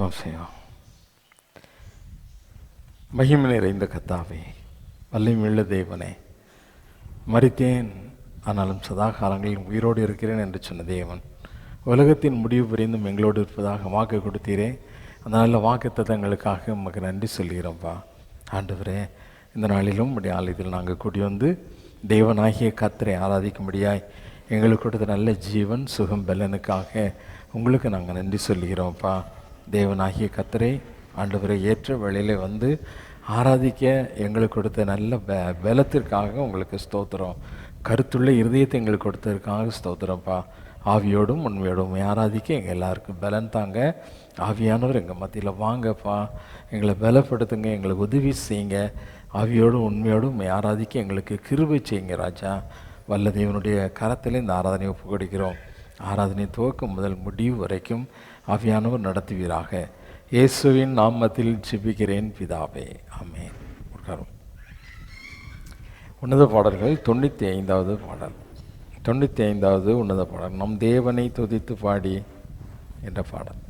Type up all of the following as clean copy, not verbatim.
ஜெபம் செய்வோம். மகிமை நிறைந்த கர்த்தாவே, வல்லமையுள்ள தேவனே, மரித்தேன் ஆனாலும் சதா காலங்களில் உயிரோடு இருக்கிறேன் என்று சொன்ன தேவன், உலகத்தின் முடிவு புரிந்தும் எங்களோடு இருப்பதாக வாக்கு கொடுத்தீரே. அந்த நல்ல வாக்கு தத்தங்களுக்காக உமக்கு நன்றி சொல்கிறோம்ப்பா. ஆண்டவரே, இந்த நாளிலும் உடைய ஆலயத்தில் நாங்கள் கூடி வந்து தேவனாகிய கர்த்தரை ஆராதிக்கும்படியாய் எங்களுக்கு கொடுத்த நல்ல ஜீவன் சுகம் பலனுக்காக உங்களுக்கு நாங்கள் நன்றி சொல்கிறோம்ப்பா. தேவனாகிய கர்த்தரை ஆண்டவரை ஏற்ற வேளையில் வந்து ஆராதிக்க எங்களுக்கு கொடுத்த நல்ல பலத்திற்காக உங்களுக்கு ஸ்தோத்திரம். கருத்துள்ள இருதயத்தை எங்களுக்கு கொடுத்ததற்காக ஸ்தோத்திரம்ப்பா. ஆவியோடும் உண்மையோடும் ஆராதிக்க எங்கள் எல்லாருக்கும் பலன் தாங்க. ஆவியானவர் எங்கள் மத்தியில் வாங்கப்பா, எங்களை பலப்படுத்துங்க, எங்களுக்கு உதவி செய்யுங்க. ஆவியோடும் உண்மையோடும் ஆராதிக்க எங்களுக்கு கிருபை செய்யுங்க ராஜா. வல்ல தேவனுடைய கரத்தில் இந்த ஆராதனை ஒப்பு கொடுக்கிறோம். ஆராதனை துவக்கம் முதல் முடிவு வரைக்கும் ஆவியானவர் நடத்துவீராக. இயேசுவின் நாமத்தில் ஜெபிக்கிறேன் பிதாவே, ஆமென். உன்னத பாடல்கள் 95வது பாடல். 95வது உன்னத பாடல், நம் தேவனை துதித்து பாடி என்ற பாடல்.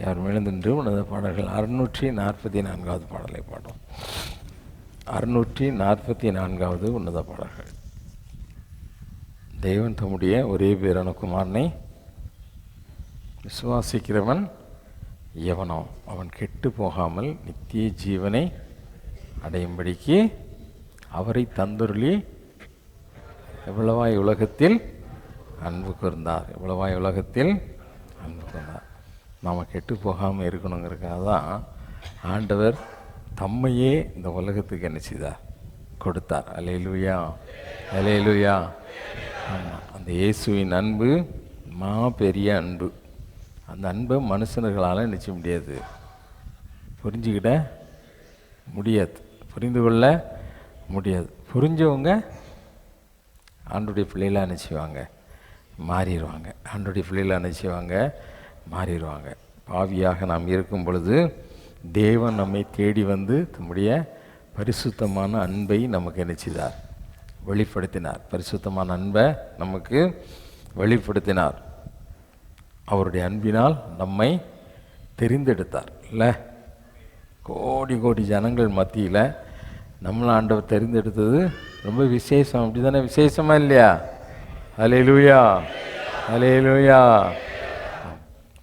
யார் எழுந்தின்று உன்னத பாடல்கள் 644வது பாடலை பாடும். 644வது உன்னத பாடல்கள். தேவன் தம்முடைய ஒரே பேரான குமாரனை விசுவாசிக்கிறவன் எவனோ அவன் கெட்டு போகாமல் நித்திய ஜீவனை அடையும்படிக்கு அவரை தந்தருளி எவ்வளவாய் உலகத்தில் அன்பு கூர்ந்தார். எவ்வளவாய் உலகத்தில் அன்பு கூர்ந்தார். நாம் கெட்டு போகாமல் இருக்கணுங்கிறதுக்காக தான் ஆண்டவர் தம்மையே இந்த உலகத்துக்கு என்ன செய்தார்? கொடுத்தார். அல்லேலூயா, அல்லேலூயா. ஆமாம், அந்த இயேசுவின் அன்பு பெரிய அன்பு. அந்த அன்பை மனுஷர்களால் நிச்சய முடியாது, புரிஞ்சுக்கிட முடியாது, புரிந்து கொள்ள முடியாது. புரிஞ்சவங்க ஆண்டோடைய பிள்ளைகளாக நினச்சிவாங்க, மாறிடுவாங்க. ஆண்டோடைய பிள்ளைகளாக நினச்சிவாங்க, மாறிடுவாங்க. பாவியாக நாம் இருக்கும் பொழுது தேவன் நம்மை தேடி வந்து தம்முடைய பரிசுத்தமான அன்பை நமக்கு நினைச்சிதார், வெளிப்படுத்தினார். பரிசுத்தமான அன்பை நமக்கு வெளிப்படுத்தினார். அவருடைய அன்பினால் நம்மை தெரிந்தெடுத்தார். இல்லை, கோடி கோடி ஜனங்கள் மத்தியில் நம்மளை ஆண்டவர் தெரிந்தெடுத்தது ரொம்ப விசேஷம். அப்படி தானே? விசேஷமா இல்லையா? அல்லேலூயா, அல்லேலூயா.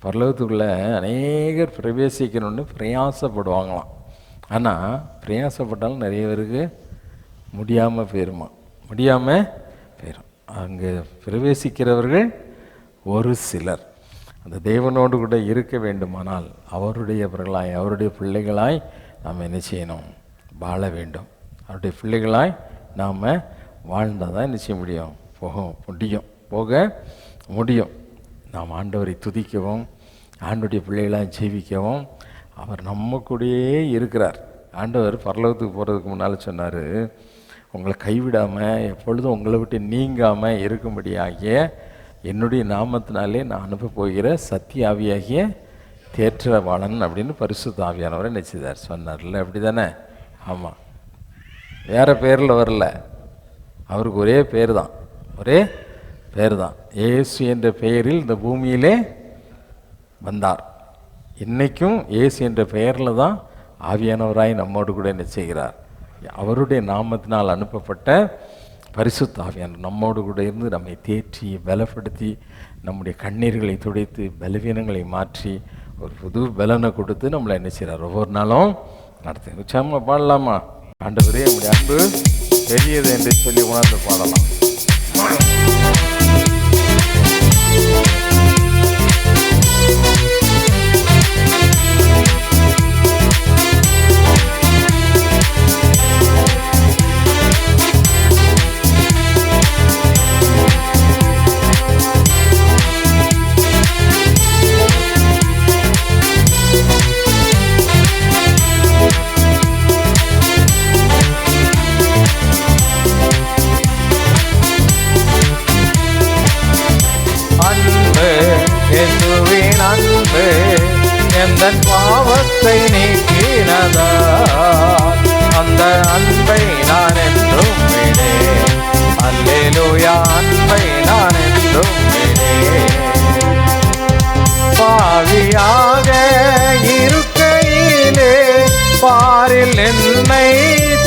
பரலோகத்துக்குள்ளே அநேகர் பிரவேசிக்கணும்னு பிரயாசப்படுவாங்களாம். ஆனால் பிரயாசப்பட்டாலும் நிறைய பேருக்கு முடியாமல் போயிருமா, முடியாமல் போயிடும். அங்கே பிரவேசிக்கிறவர்கள் ஒரு சிலர். அந்த தேவனோடு கூட இருக்க வேண்டுமானால் அவருடையவர்களாய், அவருடைய பிள்ளைகளாய் நாம் என்ன செய்யணும்? வாழ வேண்டும். அவருடைய பிள்ளைகளாய் நாம் வாழ்ந்தால் தான் என்ன செய்ய முடியும்? போக முடியும். நாம் ஆண்டவரை துதிக்கவும், ஆண்டவருடைய பிள்ளைகளாக ஜீவிக்கவும் அவர் நம்ம கூடயே இருக்கிறார். ஆண்டவர் பரலோகத்துக்கு போகிறதுக்கு முன்னால் சொன்னார், உங்களை கைவிடாமல் எப்பொழுதும் உங்களை விட்டு நீங்காமல் இருக்கும்படியாகிய என்னுடைய நாமத்தினாலே நான் அனுப்ப போகிற சத்திய ஆவியாகிய தேற்றவாளன் அப்படின்னு பரிசுத்த ஆவியானவரை நினைச்சிதார் சொன்னார்ல. அப்படி தானே? ஆமாம், வேறு பேரில் வரல. அவருக்கு ஒரே பேர் தான், ஒரே பேர் தான். இயேசு என்ற பெயரில் இந்த பூமியிலே வந்தார். இன்றைக்கும் இயேசு என்ற பெயரில் தான் ஆவியானவராய் நம்மோடு கூட என்ன செய்கிறார்? அவருடைய நாமத்தினால் அனுப்பப்பட்ட பரிசுத்த ஆவியானவர் நம்மோடு கூட இருந்து நம்மை தேற்றி பலப்படுத்தி நம்முடைய கண்ணீர்களை துடைத்து பலவீனங்களை மாற்றி ஒரு புது பலனை கொடுத்து நம்மளை என்ன செய்கிறார்? ஒவ்வொரு நாளும் நடத்து. உச்சாம பாடலாமா? ஆண்டவரே நம்முடைய அன்பு பெரியது என்று சொல்லி உணர்ந்து பாடலாம். எந்தன் பாவத்தை நீக்கினதா அந்த அன்பை நான் என்றும் விடே. அல்லேலூயா, அன்பை நான் என்றும் விடே. பாவியாக இருக்கையிலே பாரில் என்னை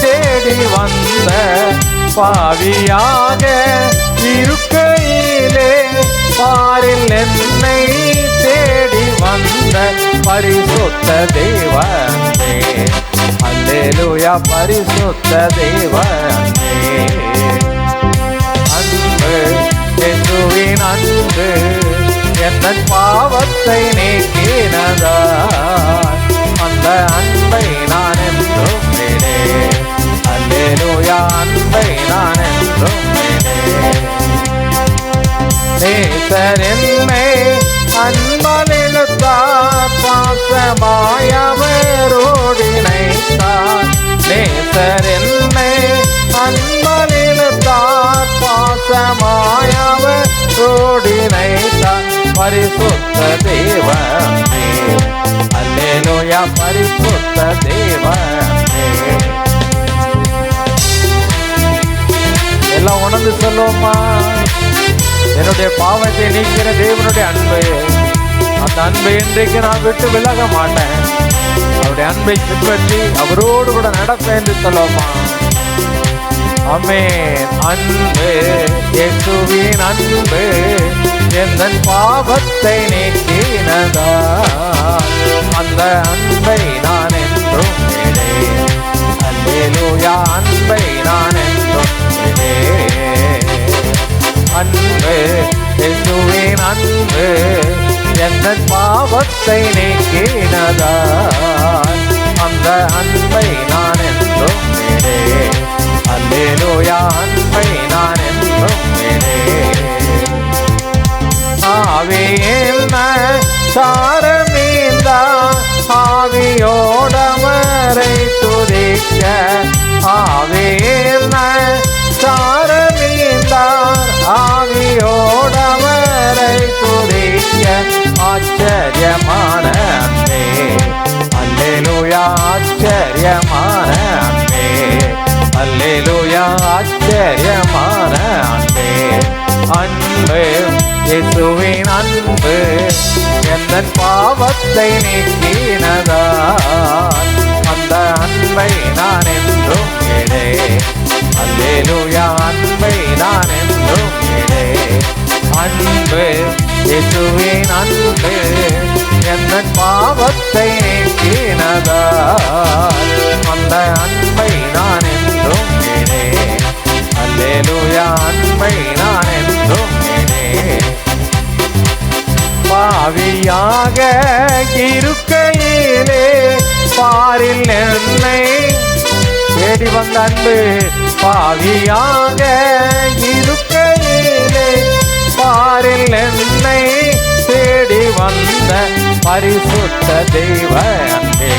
தேடி வந்த, பாவியாக இருக்கையிலே பாரில் என்னை தேடி வந்த பரிசுத்த தேவனே. அல்லேலூயா, பரிசுத்த தேவனே. அன்பு, இயேசுவின் அன்பு என் பாவத்தை நீக்கினதா அந்த அன்பை நான் என்றும் விடே. அல்லேலூயா, அன்பை நான் என்றும் விடே. நேசர் என்னை அன்பால் இழுத்தார், பாசமாய் அவரோடு இணைத்தார். நேசர் என்னை அன்பால் இழுத்தார், பாசமாய் அவரோடு இணைத்தார். பரிசுத்த தேவனே. அல்லேலூயா, பரிசுத்த தேவனே. எல்லாம் உணர்ந்து சொல்லுவோமா? என்னுடைய பாவத்தை நீக்கிற தேவனுடைய அன்பு அந்த அன்பை இன்றைக்கு நான் விட்டு விலக மாட்டேன். அவருடைய அன்பை பின்பற்றி அவரோடு கூட நடப்பேன் என்று சொல்லுவோமா? ஆமென். அன்பு, இயேசுவின் அன்பு எந்தன் பாவத்தை நீக்கினதா, அந்த அன்பை நான் என்றும் விடேன். அல்லேலூயா, அன்பை நான் என்றும் விடேன். அன்பு, இயேசுவின் அன்பு எந்தன் பாவத்தை நீக்கினதா, அந்த அன்பை நான் என்றும் விடேன். அல்லேலூயா, அன்பை நான் என்றும் விடேன். ஆவியில் சாரமீந்தா ஆவியோடமரை துதிக்க, ஆவியில் சாரமீந்தார் ஆவியோடமரை துதிக்க, ஆச்சரியமான அன்பே. அல்லேலூயா, ஆச்சரியமான அன்பே. அல்லேலூயா, ஆச்சரியமான அன்பே. அன்பு, இயேசுவின் அன்பு எந்தன் பாவத்தை நீக்கினதா, அந்த அன்பை நான் என்றும் விடேன். அல்லேலூயா, அன்பை நான் என்றும் விடேன். அன்பு, இயேசுவின் அன்பு எந்தன் பாவத்தை நீக்கினதா, அந்த அன்பை நான் என்றும் விடேன். அல்லேலூயா, அன்பை நான் என்றும் விடேன். பாவியாக இருக்கையிலே பாரில் என்னை தேடி வந்த அன்பு, பாவியாக இருக்கையிலே பாரில் என்னை தேடி வந்த பரிசுத்த தேவ அன்பே.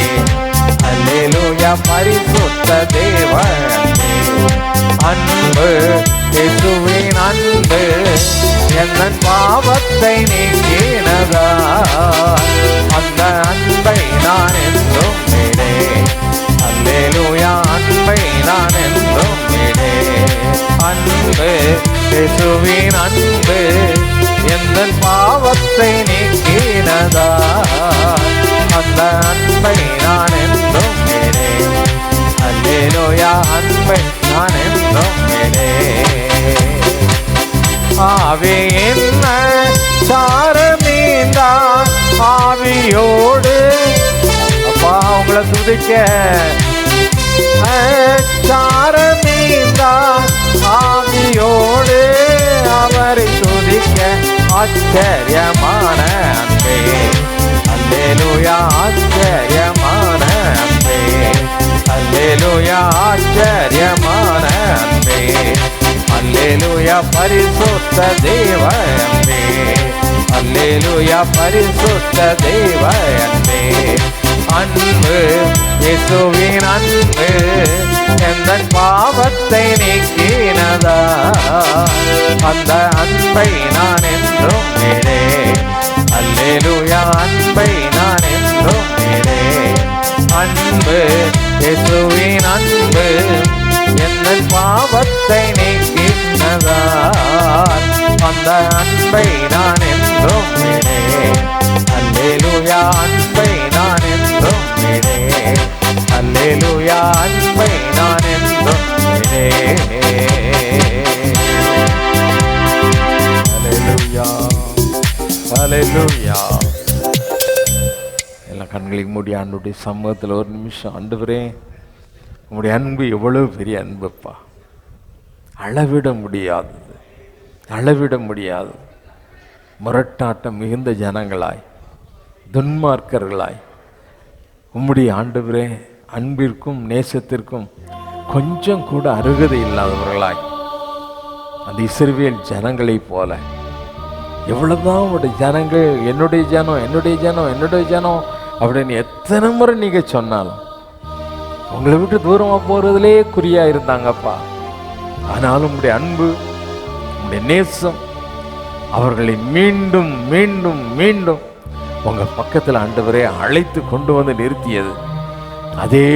அல்லேலூயா, பரிசுத்த தேவ அன்பே. அன்பு, இயேசுவின் அன்பு எந்தன் பாவத்தை நீக்கினதா, அந்த அன்பை நான் என்றும் விடேன். அல்லேலூயா, அன்பை நான் என்றும் விடேன். அன்பு, இயேசுவின் அன்பு எந்தன் பாவத்தை நீக்கினதா, அந்த அன்பை நான் என்றும் விடேன். அல்லேலூயா, அன்பை நான் என்றும் விடேன். ஆவியின் சாரமீந்தா ஆவியோடு, அப்பா உங்களை துதிக்க, சாரமீந்தா ஆவியோடு அவரை துதிக்க, ஆச்சரியமான அன்பே. அல்லேலூயா, ஆச்சரியமான அன்பே. அல்லேலூயா, ஆச்சரியமான அன்பே. அல்லேலூயா, பரிசுத்த தேவ அன்பே. அல்லேலூயா, பரிசுத்த தேவ அன்பே. அன்பு, இயேசுவின் அன்பு எந்தன் பாவத்தை நீக்கினதா, அந்த அன்பை நான் என்றும் விடேன். அல்லேலூயா, அன்பை நான் என்றும் விடேன். அன்பு, இயேசுவின் அன்பு எந்தன் பாவத்தை நீக்கினதா, அந்த அன்பை நான் என்றும் விடேன். அல்லேலூயா, அன்பை நான் என்றும் விடேன். அல்லேலூயா, அன்பை நான் என்றும் விடேன். அல்லேலூயா, அல்லேலூயா. எல்லா கண்களையும் மூடி ஆண்டவருடைய சமூகத்தில் ஒரு நிமிஷம், ஆண்டவரே உங்களுடைய அன்பு எவ்வளவு பெரிய அன்புப்பா, அளவிட முடியாதது, அளவிட முடியாது. முரட்டாட்டம் மிகுந்த ஜனங்களாய், துன்மார்க்கர்களாய், உம்முடைய ஆண்டவரே அன்பிற்கும் நேசத்திற்கும் கொஞ்சம் கூட அருகதை இல்லாதவர்களாய், அந்த இஸ்ரவேல் ஜனங்களைப் போல எவ்வளவுதான் உங்களுடைய ஜனங்கள் என்னுடைய ஜனம் என்னுடைய ஜனம் என்னுடைய ஜனம் அப்படின்னு எத்தனை முறை நீங்க சொன்னாலும் உங்களை விட்டு தூரமா போறதுலே குறியா இருந்தாங்கப்பா. ஆனாலும் உங்களுடைய அன்பு, உங்களுடைய நேசம் அவர்களை மீண்டும் மீண்டும் மீண்டும் உங்க பக்கத்தில் ஆண்டவரே அழைத்து கொண்டு வந்து நிறுத்தியது. அதே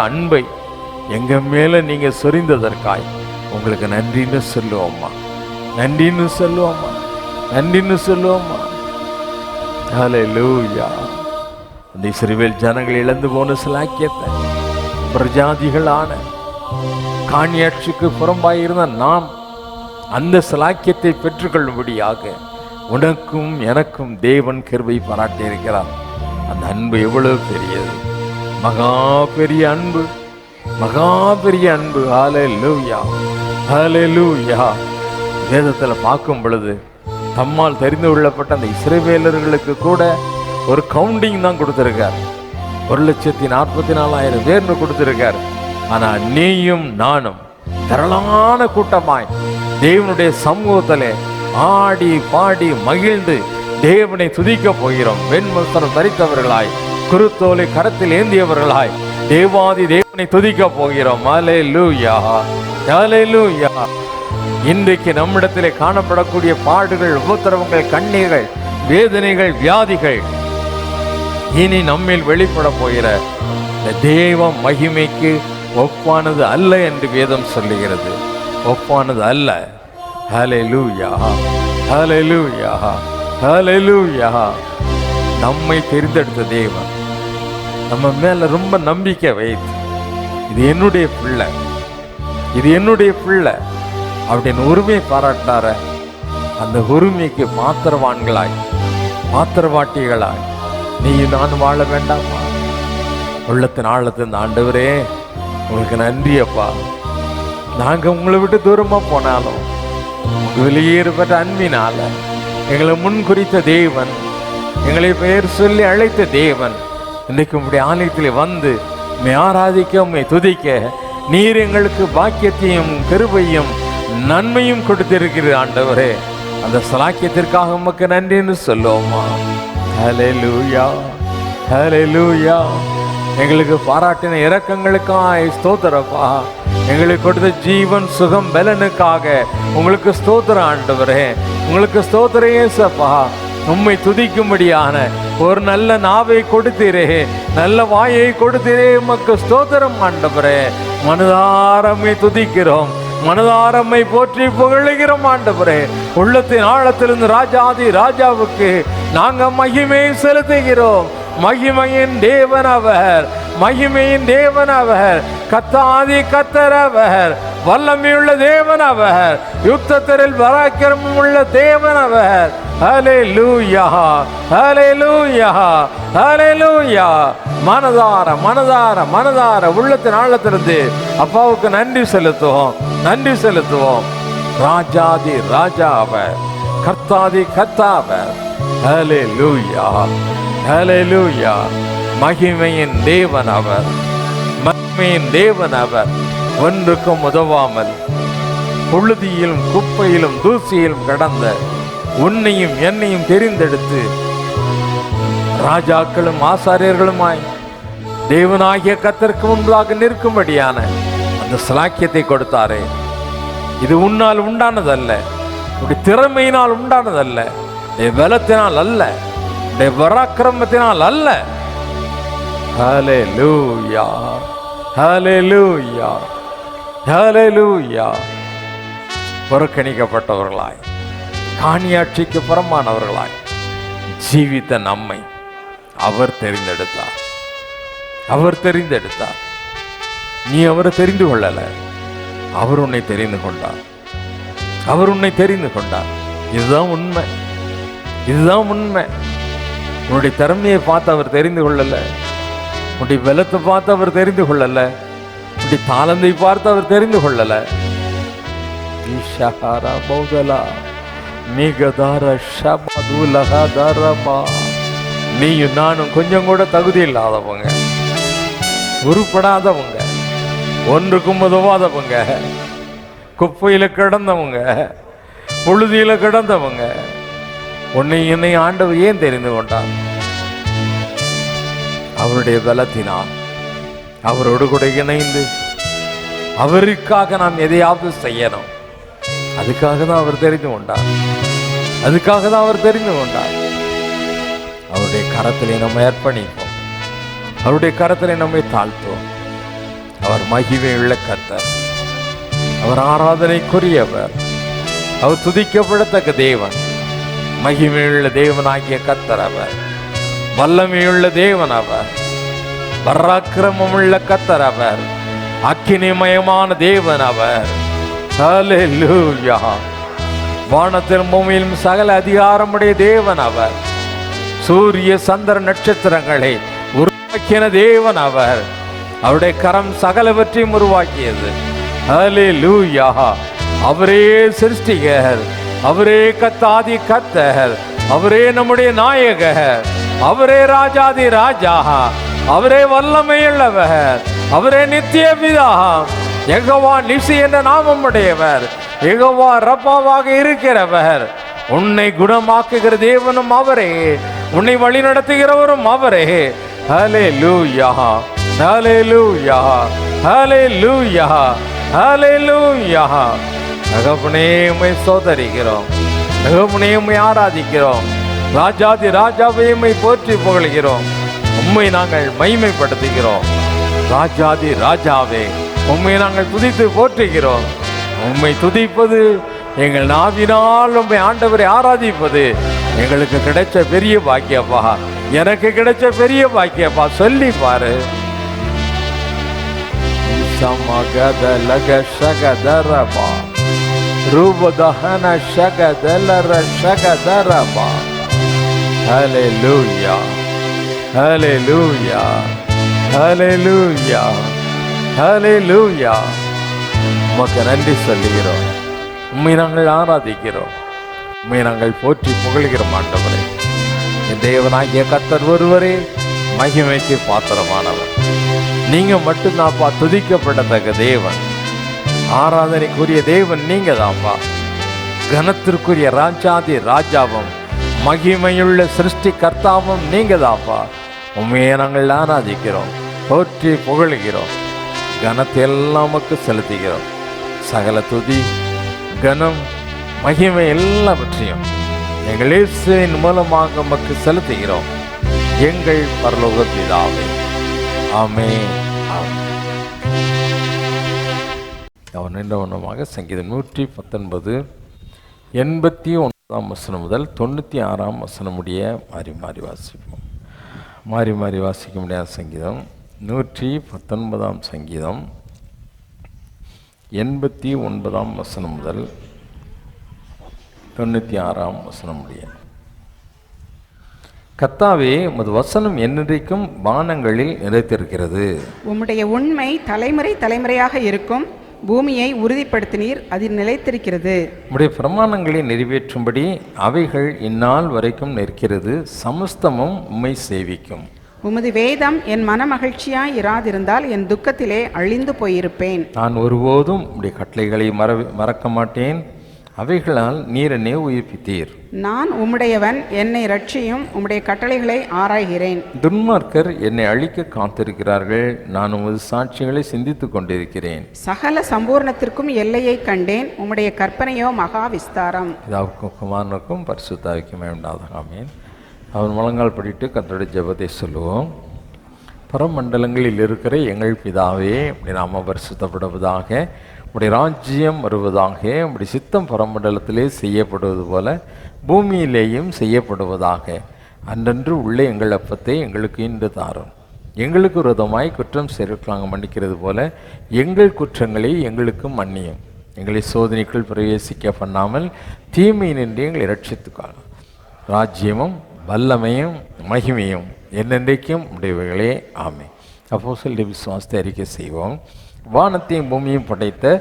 அன்பை எங்க மேல நீங்க சொரிந்ததற்காய் உங்களுக்கு நன்றின்னு சொல்லுவோம்மா, நன்றின்னு சொல்லுவோம்மா, நன்றின்னு சொல்லுவோம்மா. ஹல்லேலூயா. அந்த இஸ்ரவேல் ஜனங்கள் இழந்து போன சிலாக்கியத்தை பிரஜாதிகளான காணியாட்சிக்கு புறம்பாயிருந்த நாம் அந்த சிலாக்கியத்தை பெற்றுக்கொள்ளும்படியாக உனக்கும் எனக்கும் தேவன் கிருபை பாராட்டியிருக்கிறார். அந்த அன்பு எவ்வளவு பெரியது, மகா பெரிய அன்பு, மகா பெரிய அன்பு. ஹல்லேலூயா, ஹல்லேலூயா. வேதத்தில் பார்க்கும் பொழுது தம்மால் தெரிந்து கொள்ளப்பட்ட அந்த இஸ்ரவேலர்களுக்கு கூட ஒரு கவுண்டிங் தான் கொடுத்திருக்கார். 1,44,000 பேர்னு கொடுத்திருக்கார். ஆனா நீயும் நானும் திரளான கூட்டமாய் தேவனுடைய சமூகத்திலே ஆடி பாடி மகிழ்ந்து தேவனை துதிக்க போகிறோம். வெண்வஸ்திரம் தரித்தவர்களாய், குருத்தோலை கரத்தில் ஏந்தியவர்களாய் தேவாதி தேவனை துதிக்க போகிறோம். ஹல்லேலூயா, ஹல்லேலூயா. இன்றைக்கு நம்மிடத்திலே காணப்படக்கூடிய பாடுகள், உபத்திரவங்கள், கண்ணீர்கள், வேதனைகள், வியாதிகள் இனி நம்மில் வெளிப்பட போகிற தேவ மகிமைக்கு ஒப்பானது அல்ல என்று வேதம் சொல்லுகிறது. ஒப்பானது அல்ல. ஹல்லேலூயா, ஹல்லேலூயா, ஹல்லேலூயா. நம்மை தெரிந்தெடுத்த தேவன் நம்ம மேல ரொம்ப நம்பிக்கை வைத்து, இது என்னுடைய பிள்ளை, இது என்னுடைய பிள்ளை அப்படின்னு உரிமை பாராட்டார அந்த உரிமைக்கு மாத்திரவான்களாய், மாத்திரவாட்டிகளாய் நீ நான் வாழ வேண்டாமா? உள்ளத்தின் ஆழத்தின் ஆண்டவரே உங்களுக்கு நன்றி அப்பா. நாங்க உங்களை விட்டு தூரமா போனாலும் வெளியேறப்பட்ட அன்பினால எங்களை முன் குறித்த தேவன், எங்களை பெயர் சொல்லி அழைத்த தேவன், இன்றைக்கு உங்களுடைய ஆலயத்தில் வந்து உம்மை ஆராதிக்க, உம்மை துதிக்க நீர் எங்களுக்கு பாக்கியத்தையும் கிருபையும் நன்மையும் கொடுத்திருக்கிறது ஆண்டவரே. அந்த சலாக்கியத்திற்காக உமக்கு நன்றின்னு சொல்லுவோமா? ஹல்லேலூயா, ஹல்லேலூயா. எங்களுக்கு பாராட்டின இரக்கங்களுக்காய் ஸ்தோத்திரப்பா. எங்களுக்கு கொடுத்த ஜீவன் சுகம் பலனுக்காக உங்களுக்கு ஸ்தோத்திரம் ஆண்டவரே. உங்களுக்கு ஸ்தோத்திரம் இயேசுப்பா. உம்மை துதிக்கும்படியான ஒரு நல்ல நாவை கொடுத்தீரே, நல்ல வாயை கொடுத்தீரே, உமக்கு ஸ்தோத்திரம் ஆண்டவரே. மனதாரமை துதிக்கிறோம், மனதாரமை போற்றி புகழுகிறோம் ஆண்டவரே. உள்ளத்தின் ஆழத்திலிருந்து ராஜாதி ராஜாவுக்கு நாங்க மகிமை செலுத்துகிறோம். மகிமையின் தேவன் அவர், மகிமையின் தேவன் அவர், கத்தாதி கத்தர் அவர், வல்லமையுள்ள தேவன் அவர், யுத்தத்தில் பராக்கிரமம் உள்ள தேவன் அவர். ஹல்லேலூயா, ஹல்லேலூயா, ஹல்லேலூயா. மனதார மனதார மனதார உள்ளத்தின் ஆழத்திலிருந்து அப்பாவுக்கு நன்றி செலுத்துவோம், நன்றி செலுத்துவோம். ராஜாதி ராஜா அவர், கர்த்தாதி கர்த்தா அவர். ஹல்லேலூயா, ஹல்லேலூயா. மகிமையின் தேவன் அவர், மகிமையின் தேவன் அவர். ஒன்றுக்கும் உதவாமல் புழுதியிலும் குப்பையிலும் தூசியிலும் கடந்த உன்னையும் என்னையும் தெரிந்தெடுத்து ராஜாக்களும் ஆசாரியர்களுமாய் தேவனாகிய கர்த்தருக்கு முன்பாக நிற்கும்படியான அந்த சலாக்கியத்தை கொடுத்தாரே. இது உன்னால் உண்டானதல்ல, உடைய திறமையினால் உண்டானதல்ல, பலத்தினால் அல்ல, பராக்கிரமத்தினால் அல்ல. ஹல்லேலூயா, ஹல்லேலூயா, ஹல்லேலூயா. புறக்கணிக்கப்பட்டவர்களாய், காணியாட்சிக்கு புறம்பானவர்களாய் ஜீவித்த நம்மை அவர் தெரிந்தெடுத்தார், அவர் தெரிந்தெடுத்தார். நீ அவரை தெரிந்து கொள்ளல, அவர் உன்னை தெரிந்து கொண்டார், அவர் உன்னை தெரிந்து கொண்டார். இதுதான் உண்மை, இதுதான் உண்மை. உன்னுடைய திறமையை பார்த்து அவர் தெரிந்து கொள்ளல, உன்னுடைய பலத்தை பார்த்து அவர் தெரிந்து கொள்ளல, உன்னுடைய தாளந்தை பார்த்து அவர் தெரிந்து கொள்ளல. நீயும் நானும் கொஞ்சம் கூட தகுதி இல்லாதவங்க, உருப்படாதவங்க, ஒன்றுக்கும் உதவாதவங்க, குப்பையில கிடந்தவங்க, புழுதியில கிடந்தவங்க. உன்னை என்னை ஆண்டவர் ஏன் தெரிந்து கொண்டார்? அவருடைய பலத்தினால், அவரோடு கூட இணைந்து அவருக்காக நாம் எதையாவது செய்யணும். அதுக்காக தான் அவர் தெரிந்து கொண்டார், அதுக்காக தான் அவர் தெரிந்து கொண்டார். அவருடைய கரத்திலே நம்ம அர்ப்பணிப்போம், அவருடைய கரத்திலே நம்மை தாழ்த்துவோம். அவர் மகிமை உள்ள கர்த்தர், அவர் ஆராதனைக்குரியவர், அவர் துதிக்கப்படத்தக்க தேவன். மகிமையுள்ள தேவனாகிய கர்த்தர் அவர். வல்லமையுள்ள தேவன் அவர். பராக்கிரமமுள்ள கர்த்தர் அவர். அக்கினிமயமான தேவன் அவர். ஹல்லேலூயா. வானத்திலும் பூமியிலும் சகல அதிகாரமுடைய தேவன் அவர். சூரிய சந்திர நட்சத்திரங்களை உருவாக்கின தேவன் அவர். அவருடைய கரம் சகலவற்றையும் உருவாக்கியது. ஹல்லேலூயா. அவரே சிருஷ்டிகர், அவரே கர்த்தாதி கர்த்தர், அவரே நம்முடைய நாயகர், அவரே ராஜாதி ராஜா, அவரே வல்லமையுள்ளவர், அவரே நித்திய பிதா. யெகோவா நிசி என்ற நாமம் உடையவர், யெகோவா ரப்பாவாக இருக்கிறவர். உன்னை குணமாக்குகிற தேவனும் அவரே, உன்னை வழி நடத்துகிறவரும் அவரே. ஹல்லேலூயா, ஹல்லேலூயா, ஹல்லேலூயா, ஹல்லேலூயா. தகப்பனே உம்மை ஸ்தோத்தரிக்கிறோம், தகப்பனே உம்மை ஆராதிக்கிறோம். ராஜாதி ராஜாவை உம்மை போற்றி புகழ்கிறோம், உம்மை நாங்கள் மகிமைப்படுத்துகிறோம். ராஜாதி ராஜாவே உம்மை நாங்கள் துதித்து போற்றுகிறோம். உம்மை துதிப்பது, எங்கள் நாவினால் உம்மை ஆண்டவரை ஆராதிப்பது எங்களுக்கு கிடைச்ச பெரிய பாக்கியப்பா. எனக்கு கிடைச்ச பெரிய பாக்கியப்பா. சொல்லி பாரு. சமகதலக சகதரபா ரூபதஹன சகதலர சகதரபா. ஹல்லேலூயா, ஹல்லேலூயா, ஹல்லேலூயா, ஹல்லேலூயா. உமக்கு நன்றி சொல்லுகிறோம், உம்மை நாங்கள் ஆராதிக்கிறோம், உம்மை நாங்கள் போற்றி புகழ்கிறோம். ஆண்டவரே, என் தேவனாகிய கர்த்தர் ஒருவரே மகிமைக்கு பாத்திரமானவர். நீங்க மட்டும்தான்ப்பா துதிக்கப்படத்தக்க தேவன், ஆராதனைக்குரிய தேவன் நீங்க தான்ப்பா. கனத்திற்குரிய ராஜாதி ராஜாவும் மகிமையுள்ள சிருஷ்டி கர்த்தாவும் நீங்க தான்ப்பா. உண்மையை நாங்கள் ஆராதிக்கிறோம், போற்றி புகழ்கிறோம், கனத்தை எல்லாம் நமக்கு செலுத்துகிறோம். சகல துதி கனம் மகிமை எல்லாவற்றையும் எங்கள் இயேசுவின் மூலமாக நமக்கு செலுத்துகிறோம், எங்கள் பரலோக பிதாவே. ஆமென். அவன் நின்றவனமாக சங்கீதம் 119 89 வசனம் முதல் 96 வசனம் முடிய மாறி மாறி வாசிப்போம். மாறி மாறி வாசிக்க முடியாத சங்கீதம் 119 சங்கீதம் 89 வசனம் முதல் 96 வசனம் முடிய. கர்த்தாவே, உமது வசனம் என்றைக்கும் வானங்களில் நிறைத்திருக்கிறது. உம்முடைய உண்மை தலைமுறை தலைமுறையாக இருக்கும். பூமியை உறுதிப்படுத்தினீர், அதில் நிலைத்திருக்கிறது. உம்முடைய பிரமாணங்களை நிறைவேற்றும்படி அவைகள் இந்நாள் வரைக்கும் நிற்கிறது. சமஸ்தமும் உம்மை சேவிக்கும். உமது வேதம் என் மனமகிழ்ச்சியாய் இராதிருந்தால் என் துக்கத்திலே அழிந்து போயிருப்பேன். நான் ஒருபோதும் உம்முடைய கட்டளைகளை மறக்க மாட்டேன். அவைகளால் நீர் என்னை உயிர்ப்பித்தீர். நான் உம்முடையவன், என்னை ரட்சியும். உம்முடைய கட்டளைகளை ஆராய்கிறேன். துன்மார்க்கர் என்னை அழிக்க காத்திருக்கிறார்கள். நான் உமது சாட்சிகளை சிந்தித்துக் கொண்டிருக்கிறேன். சகல சம்பூர்ணத்திற்கும் எல்லையை கண்டேன். உம்முடைய கற்பனையோ மகா விஸ்தாரம். பிதாவுக்கும் குமாரனுக்கும் பரிசுத்த ஆவிக்குமே உண்டாவதாக. ஆமென். அவன் முழங்கால் படிட்டு கர்த்தருடைய ஜெபத்தை சொல்லுவோம். பரமண்டலங்களில் இருக்கிற எங்கள் பிதாவே, உம்முடைய நாமம் பரிசுத்தப்படுவதாக, உம்முடைய ராஜ்யம் வருவதாக, உம்முடைய சித்தம் பரமண்டலத்திலே செய்யப்படுவது போல பூமியிலேயும் செய்யப்படுவதாக. அன்றன்று உள்ள எங்கள் அப்பத்தை எங்களுக்கு இன்று தாரும். எங்களுக்கு விரோதமாய் குற்றம் செய்கிறவர்கள் மன்னிக்கிறது போல எங்கள் குற்றங்களை எங்களுக்கு மன்னியும். எங்களை சோதனைக்குள் பிரவேசிக்க பண்ணாமல் தீமையினின்று எங்களை ரட்சித்துக்காங்க. ராஜ்யமும் வல்லமையும் மகிமையும் என்னென்றைக்கும் உடையவைகளே. ஆமென். அப்போஸ்தலருடைய விசுவாசத்தை அறிக்கை செய்வோம். வானத்தையும் பூமியும் படைத்த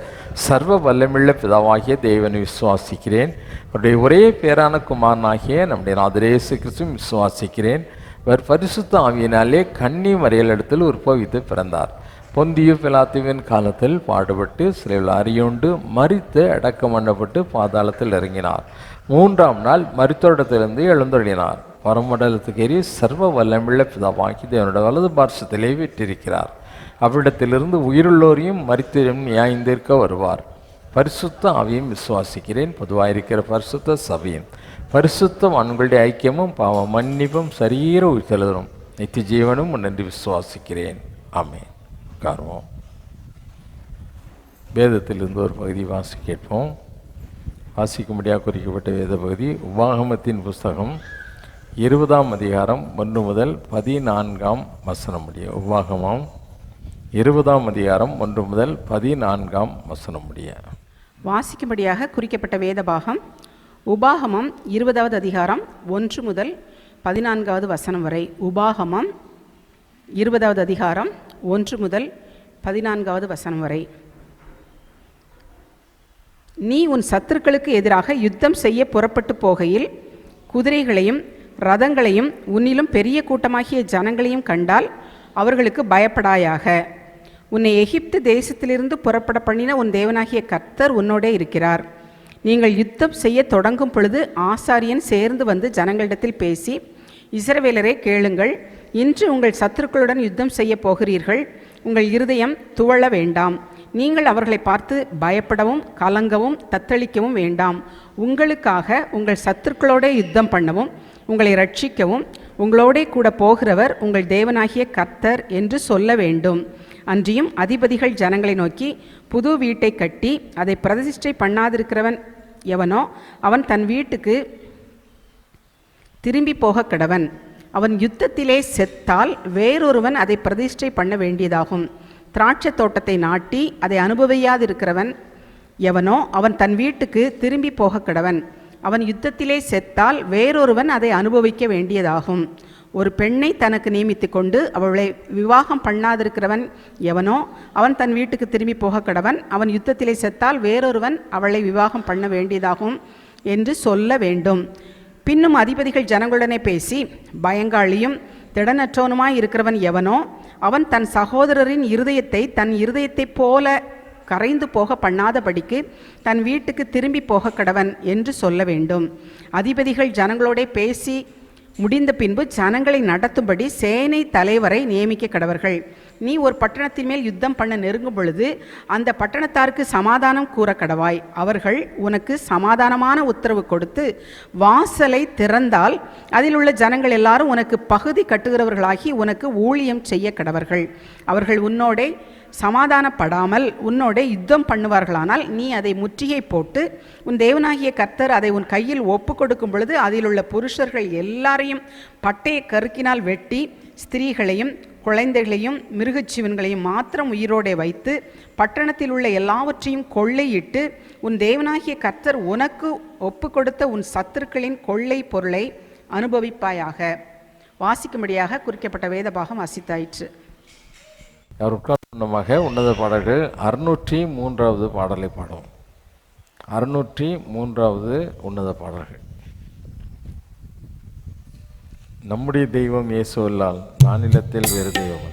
சர்வ வல்லமுள்ள பிதாவாகிய தேவனை விசுவாசிக்கிறேன். அவருடைய ஒரே பேரான குமாரனாகிய நம்முடைய நாதர் இயேசு கிறிஸ்துவை விசுவாசிக்கிறேன். அவர் பரிசுத்த ஆவியினாலே கன்னி மறையலிடத்தில் உற்பவித்து பிறந்தார். பொந்தியு பிலாத்துவின் காலத்தில் பாடுபட்டு சிலையில் அறியுண்டு மரித்து அடக்கம் பண்ணப்பட்டு பாதாளத்தில் இறங்கினார். 3ஆம் நாள் மரித்தோரிடத்திலிருந்து எழுந்தொழினார். பரமண்டலத்துக்கு ஏறி சர்வ வல்லமுள்ள பிதாவாகி தேவனுடைய வலது பார்சத்திலே விட்டிருக்கிறார். அவ்விடத்திலிருந்து உயிருள்ளோரையும் மரித்தோரையும் நியாயந்தீர்க்க வருவார். பரிசுத்த ஆவியும் விசுவாசிக்கிறேன். பொதுவாயிருக்கிற பரிசுத்த சபையும் பரிசுத்தவான்களுடைய ஐக்கியமும் பாவ மன்னிப்பும் சரீர உயிர்த்தெழுதலும் நித்திய ஜீவனும் நன்றி விசுவாசிக்கிறேன். ஆமென். காரணம் வேதத்திலிருந்து ஒரு பகுதி வாசி கேட்போம். வாசிக்கும்படியாக குறிக்கப்பட்ட வேத பகுதி உபாகமத்தின் புஸ்தகம் 20ஆம் அதிகாரம் 1 முதல் 14ஆம் வசனம் முடிய. உபாகமம் 20ஆம் அதிகாரம் 1 முதல் 14ஆம் வசனம் முடிய. வாசிக்கும்படியாக குறிக்கப்பட்ட வேத பாகம் உபாகமம் 20வது அதிகாரம் 1 முதல் 14வது வசனம் வரை. உபாகமம் 20வது அதிகாரம் 1 முதல் 14வது வசனம் வரை. நீ உன் சத்துருக்களுக்கு எதிராக யுத்தம் செய்ய புறப்பட்டு போகையில் குதிரைகளையும் ரதங்களையும் உன்னிலும் பெரிய கூட்டமாகிய ஜனங்களையும் கண்டால் அவர்களுக்கு பயப்படாயாக. உன்னை எகிப்து தேசத்திலிருந்து புறப்பட பண்ணின உன் தேவனாகிய கர்த்தர் உன்னோடே இருக்கிறார். நீங்கள் யுத்தம் செய்ய தொடங்கும் பொழுது ஆசாரியன் சேர்ந்து வந்து ஜனங்களிடத்தில் பேசி, இஸ்ரவேலரே கேளுங்கள், இன்று உங்கள் சத்துருக்களுடன் யுத்தம் செய்ய போகிறீர்கள். உங்கள் இருதயம் துவள வேண்டாம். நீங்கள் அவர்களை பார்த்து பயப்படவும் கலங்கவும் தத்தளிக்கவும் வேண்டாம். உங்களுக்காக உங்கள் சத்துருக்களோட யுத்தம் பண்ணவும் உங்களை ரட்சிக்கவும் உங்களோடே கூட போகிறவர் உங்கள் தேவனாகிய கர்த்தர் என்று சொல்ல வேண்டும். அன்றியும் அதிபதிகள் ஜனங்களை நோக்கி, புது வீட்டை கட்டி அதை பிரதிஷ்டை பண்ணாதிருக்கிறவன் எவனோ அவன் தன் வீட்டுக்கு திரும்பி போக கடவன். அவன் யுத்தத்திலே செத்தால் வேறொருவன் அதை பிரதிஷ்டை பண்ண வேண்டியதாகும். திராட்சை தோட்டத்தை நாட்டி அதை அனுபவியாதிருக்கிறவன் எவனோ அவன் தன் வீட்டுக்கு திரும்பி போக கடவன். அவன் யுத்தத்திலே செத்தால் வேறொருவன் அதை அனுபவிக்க வேண்டியதாகும். ஒரு பெண்ணை தனக்கு நியமித்து கொண்டு அவளை விவாகம் பண்ணாதிருக்கிறவன் எவனோ அவன் தன் வீட்டுக்கு திரும்பி போக கடவன். அவன் யுத்தத்திலே செத்தால் வேறொருவன் அவளை விவாகம் பண்ண வேண்டியதாகும் என்று சொல்ல வேண்டும். பின்னும் அதிபதிகள் ஜனங்களுடனே பேசி, பயங்காளியும் திடனற்றவனுமாய் இருக்கிறவன் எவனோ அவன் தன் சகோதரரின் இருதயத்தை தன் இருதயத்தைப் போல கரைந்து போக பண்ணாதபடிக்கு தன் வீட்டுக்கு திரும்பி போக கடவன் என்று சொல்ல வேண்டும். அதிபதிகள் ஜனங்களோட பேசி முடிந்த பின்பு ஜனங்களை நடத்தும்படி சேனை தலைவரை நியமிக்க கடவர்கள். நீ ஒரு பட்டணத்தின் மேல் யுத்தம் பண்ண நெருங்கும் பொழுது அந்த பட்டணத்தாருக்கு சமாதானம் கூற கடவாய். அவர்கள் உனக்கு சமாதானமான உத்தரவு கொடுத்து வாசலை திறந்தால் அதில் உள்ள ஜனங்கள் எல்லாரும் உனக்கு பகுதி கட்டுகிறவர்களாகி உனக்கு ஊழியம் செய்ய கடவர்கள். அவர்கள் உன்னோடே சமாதானப்படாமல் உன்னோடே யுத்தம் பண்ணுவார்களானால் நீ அதை முற்றுகை போட்டு உன் தேவனாகிய கர்த்தர் அதை உன் கையில் ஒப்பு கொடுக்கும் பொழுது அதில் உள்ள புருஷர்கள் எல்லாரையும் பட்டய கருக்கினால் வெட்டி ஸ்திரீகளையும் குழந்தைகளையும் மிருகஜீவன்களையும் மாத்திரம் உயிரோடே வைத்து பட்டணத்தில் உள்ள எல்லாவற்றையும் கொள்ளையிட்டு உன் தேவனாகிய கர்த்தர் உனக்கு ஒப்பு கொடுத்த உன் சத்துருக்களின் கொள்ளை பொருளை அனுபவிப்பாயாக. வாசிக்கும்படியாக குறிக்கப்பட்ட வேத பாகம் வாசித்தாயிற்று. அவர் உட்கார்ந்தமாக உன்னத பாடல்கள் 603வது பாடலை பாடும். 603வது உன்னத பாடல்கள். நம்முடைய தெய்வம் இயேசு அல்லால் நானிலத்தில் வேறு தெய்வம்.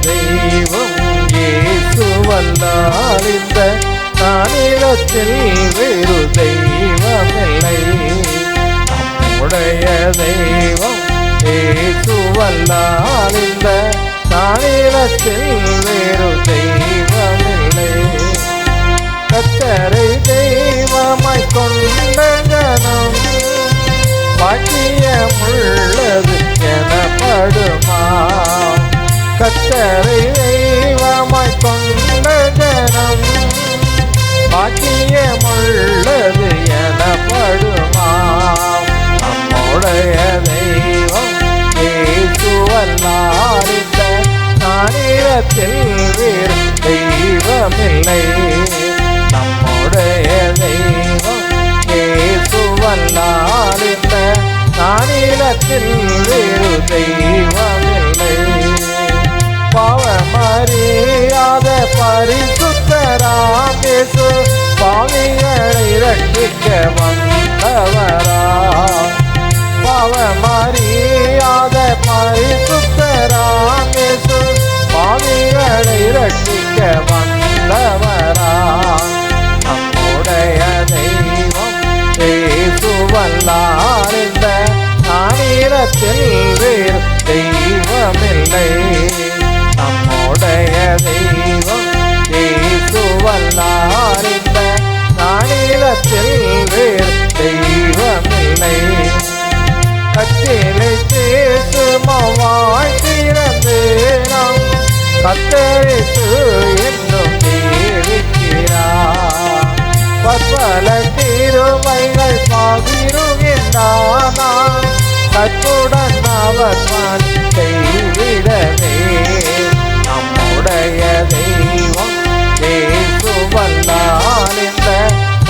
தெய்வம் இயேசுவல்லால் இந்த நானிலத்தில் வேறு தெய்வமில்லை. நம்முடைய தெய்வம் இயேசுவல்லால் இந்த நானிலத்தில் வேறு தெய்வமில்லை. கர்த்தரை தெய்வமாய் கொண்ட ஜனம் பாக்கியமுள்ளது எனப்படுமா. கர்த்தரை தெய்வமாய் கொண்ட ஜனம் பாக்கியமுள்ளது எனப்படுமா. நம்முடைய தெய்வம் இயேசுவல்லால் இந்த நானிலத்தில் வேறு தெய்வமில்லை. நம்முடைய தெய்வம் இயேசுவல்லால் இந்த நானிலத்தில் வேறு தெய்வமில்லை. பாவமறியாத பரிசுத்தராம் இயேசு பாவிகளை ரட்சிக்க வந்தவரா. பாவமறியாத பரிசுத்தராம் இயேசு பாவிகளை ரட்சிக்க வந்தவரா. நம்முடைய தெய்வம் இயேசுவல்லால் இந்த நானிலத்தில் வேறு தெய்வமில்லை. நம்முடைய தெய்வம் இயேசுவல்லால் இந்த நானிலத்தில் வேறு தெய்வமில்லை. கத்திலை பேசுமாய் திறந்து நாம் கத்தரித்து என்னும் தேவிக்கிறார். பற்பல திருமைகள் பகிருகின்றானா கற்புடன் அவர் செய்திடவே. நம்முடைய தெய்வம் இயேசுவல்லால் இந்த